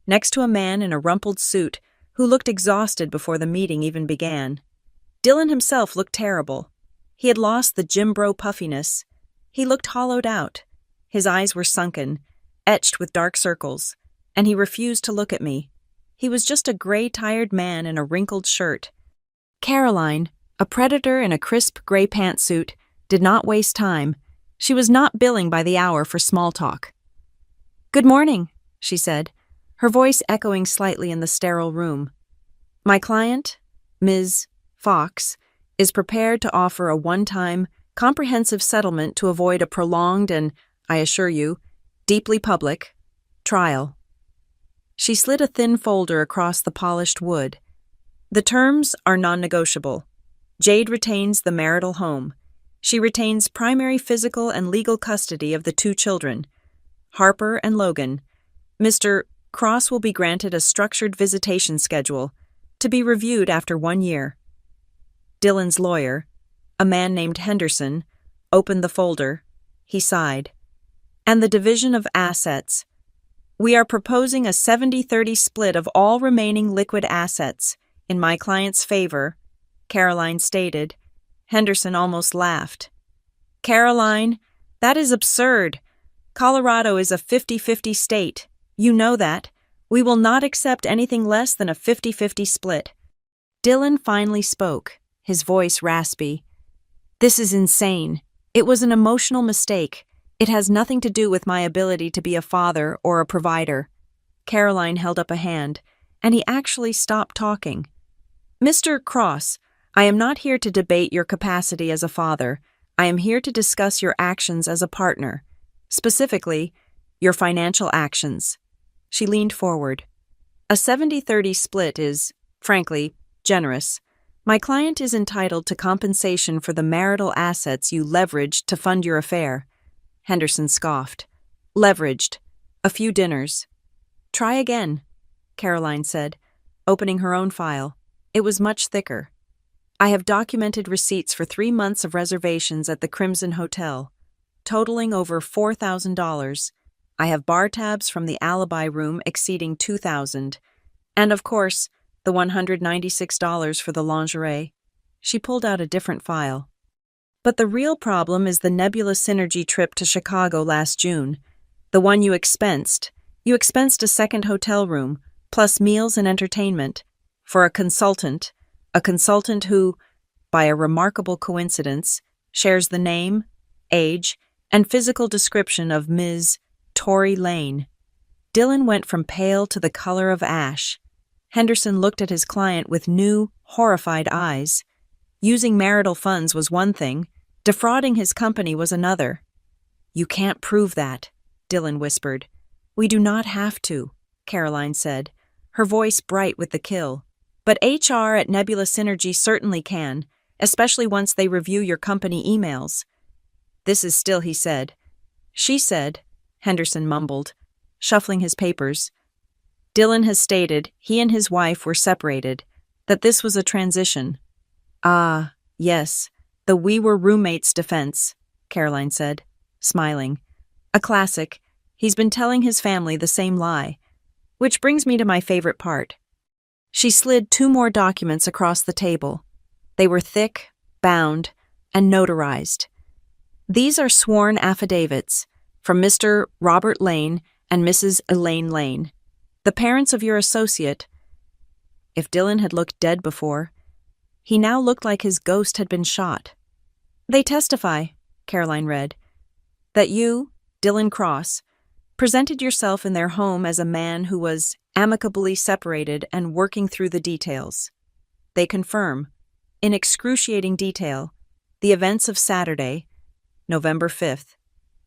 next to a man in a rumpled suit who looked exhausted before the meeting even began. Dylan himself looked terrible. He had lost the gym bro puffiness. He looked hollowed out. His eyes were sunken, etched with dark circles, and he refused to look at me. He was just a gray, tired man in a wrinkled shirt. Caroline, a predator in a crisp gray pantsuit, did not waste time. She was not billing by the hour for small talk. Good morning, she said, her voice echoing slightly in the sterile room. My client, Ms. Fox, is prepared to offer a one-time, comprehensive settlement to avoid a prolonged and, I assure you, deeply public trial. She slid a thin folder across the polished wood. The terms are non-negotiable. Jade retains the marital home. She retains primary physical and legal custody of the 2 children, Harper and Logan. Mr. Cross will be granted a structured visitation schedule to be reviewed after 1 year. Dylan's lawyer, a man named Henderson, opened the folder. He sighed. And the division of assets. We are proposing a 70-30 split of all remaining liquid assets in my client's favor, Caroline stated. Henderson almost laughed. Caroline, that is absurd. Colorado is a 50-50 state. You know that. We will not accept anything less than a 50-50 split. Dylan finally spoke, his voice raspy. This is insane. It was an emotional mistake. It has nothing to do with my ability to be a father or a provider. Caroline held up a hand, and he actually stopped talking. Mr. Cross, I am not here to debate your capacity as a father. I am here to discuss your actions as a partner. Specifically, your financial actions. She leaned forward. A 70-30 split is, frankly, generous. My client is entitled to compensation for the marital assets you leveraged to fund your affair. Henderson scoffed. Leveraged. A few dinners. Try again, Caroline said, opening her own file. It was much thicker. I have documented receipts for 3 months of reservations at the Crimson Hotel, totaling over $4,000. I have bar tabs from the alibi room exceeding $2,000. And of course, the $196 for the lingerie. She pulled out a different file. But the real problem is the Nebula Synergy trip to Chicago last June. The one you expensed. You expensed a second hotel room, plus meals and entertainment, for a consultant who, by a remarkable coincidence, shares the name, age, and physical description of Ms. Tory Lane. Dylan went from pale to the color of ash. Henderson looked at his client with new, horrified eyes. Using marital funds was one thing, defrauding his company was another. You can't prove that, Dylan whispered. We do not have to, Caroline said, her voice bright with the kill. But HR at Nebula Synergy certainly can, especially once they review your company emails. This is still, he said. She said, Henderson mumbled, shuffling his papers. Dylan has stated he and his wife were separated, that this was a transition. Ah, yes, the we were roommates defense, Caroline said, smiling. A classic. He's been telling his family the same lie. Which brings me to my favorite part. She slid 2 more documents across the table. They were thick, bound, and notarized. These are sworn affidavits from Mr. Robert Lane and Mrs. Elaine Lane, the parents of your associate. If Dylan had looked dead before, he now looked like his ghost had been shot. They testify, Caroline read, that you, Dylan Cross, presented yourself in their home as a man who was amicably separated and working through the details. They confirm, in excruciating detail, the events of Saturday, November 5th.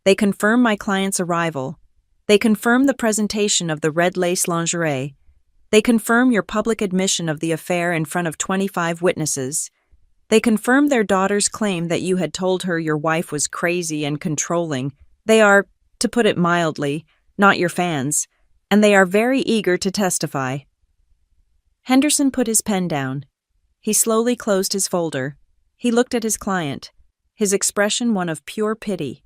They confirm my client's arrival. They confirm the presentation of the red lace lingerie. They confirm your public admission of the affair in front of 25 witnesses. They confirm their daughter's claim that you had told her your wife was crazy and controlling. They are, to put it mildly, not your fans, and they are very eager to testify. Henderson put his pen down. He slowly closed his folder. He looked at his client, his expression one of pure pity.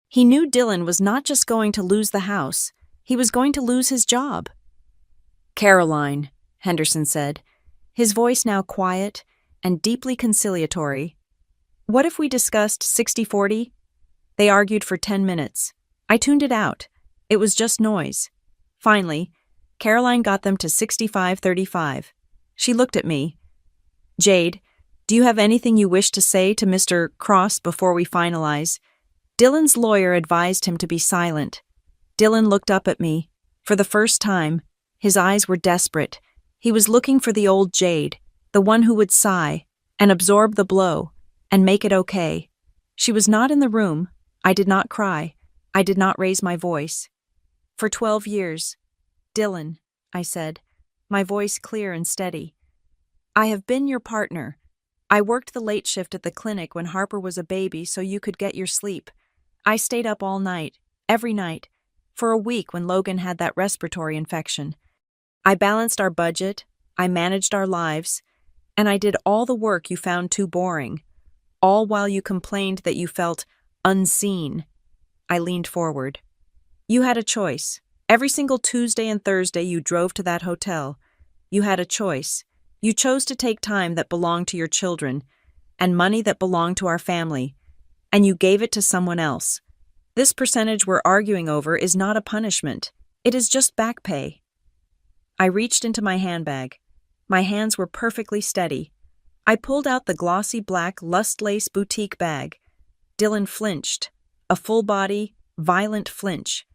He knew Dylan was not just going to lose the house, he was going to lose his job. Caroline, Henderson said, his voice now quiet and deeply conciliatory. What if we discussed 60-40? They argued for 10 minutes. I tuned it out. It was just noise. Finally, Caroline got them to 65-35. She looked at me. Jade, do you have anything you wish to say to Mr. Cross before we finalize? Dylan's lawyer advised him to be silent. Dylan looked up at me. For the first time, his eyes were desperate. He was looking for the old Jade, the one who would sigh and absorb the blow and make it okay. She was not in the room. I did not cry. I did not raise my voice. For 12 years, Dylan, I said, my voice clear and steady. I have been your partner. I worked the late shift at the clinic when Harper was a baby so you could get your sleep. I stayed up all night, every night, for a week when Logan had that respiratory infection. I balanced our budget, I managed our lives, and I did all the work you found too boring, all while you complained that you felt unseen. I leaned forward. You had a choice. Every single Tuesday and Thursday you drove to that hotel. You had a choice. You chose to take time that belonged to your children and money that belonged to our family, and you gave it to someone else. This percentage we're arguing over is not a punishment. It is just back pay. I reached into my handbag. My hands were perfectly steady. I pulled out the glossy black Lust Lace boutique bag. Dylan flinched, a full-body, violent flinch.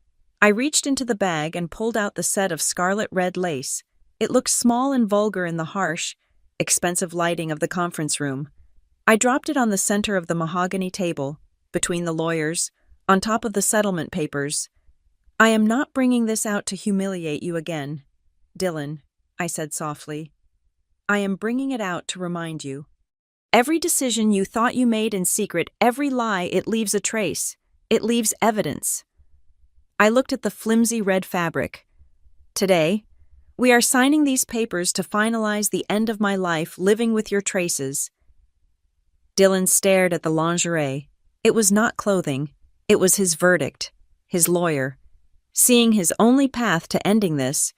I reached into the bag and pulled out the set of scarlet red lace. It looked small and vulgar in the harsh, expensive lighting of the conference room. I dropped it on the center of the mahogany table, between the lawyers, on top of the settlement papers. I am not bringing this out to humiliate you again, Dylan, I said softly. I am bringing it out to remind you. Every decision you thought you made in secret, every lie, it leaves a trace. It leaves evidence. I looked at the flimsy red fabric. Today, we are signing these papers to finalize the end of my life living with your traces. Dylan stared at the lingerie. It was not clothing. It was his verdict, his lawyer. Seeing his only path to ending this,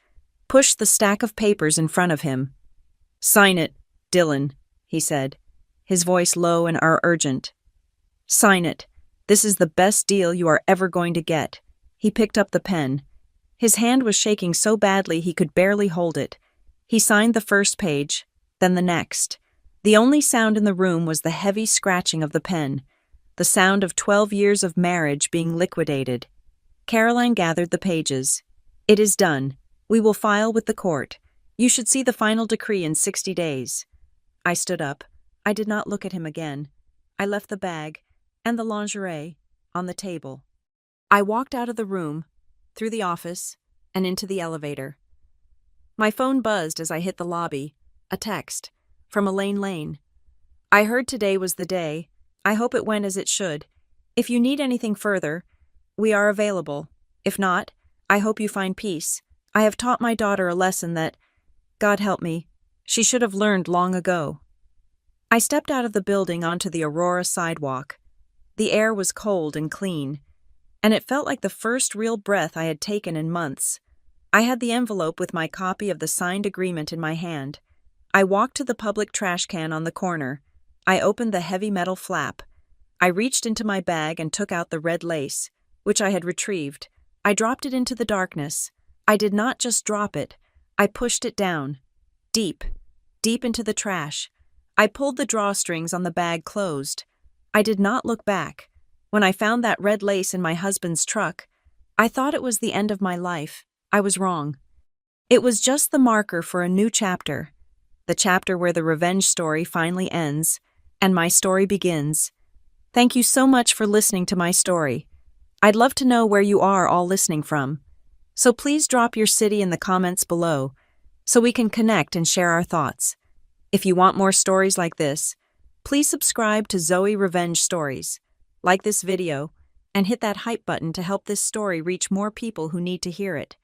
pushed the stack of papers in front of him. Sign it, Dylan, he said, his voice low and urgent. Sign it. This is the best deal you are ever going to get. He picked up the pen. His hand was shaking so badly he could barely hold it. He signed the first page, then the next. The only sound in the room was the heavy scratching of the pen, the sound of 12 years of marriage being liquidated. Caroline gathered the pages. It is done. We will file with the court. You should see the final decree in 60 days. I stood up. I did not look at him again. I left the bag and the lingerie on the table. I walked out of the room, through the office, and into the elevator. My phone buzzed as I hit the lobby. A text from Elaine Lane. I heard today was the day. I hope it went as it should. If you need anything further, we are available. If not, I hope you find peace. I have taught my daughter a lesson that, God help me, she should have learned long ago. I stepped out of the building onto the Aurora sidewalk. The air was cold and clean, and it felt like the first real breath I had taken in months. I had the envelope with my copy of the signed agreement in my hand. I walked to the public trash can on the corner. I opened the heavy metal flap. I reached into my bag and took out the red lace, which I had retrieved. I dropped it into the darkness. I did not just drop it. I pushed it down. Deep into the trash. I pulled the drawstrings on the bag closed. I did not look back. When I found that red lace in my husband's truck, I thought it was the end of my life. I was wrong. It was just the marker for a new chapter. The chapter where the revenge story finally ends, and my story begins. Thank you so much for listening to my story. I'd love to know where you are all listening from. So please drop your city in the comments below, so we can connect and share our thoughts. If you want more stories like this, please subscribe to Zoe Revenge Stories, like this video, and hit that hype button to help this story reach more people who need to hear it.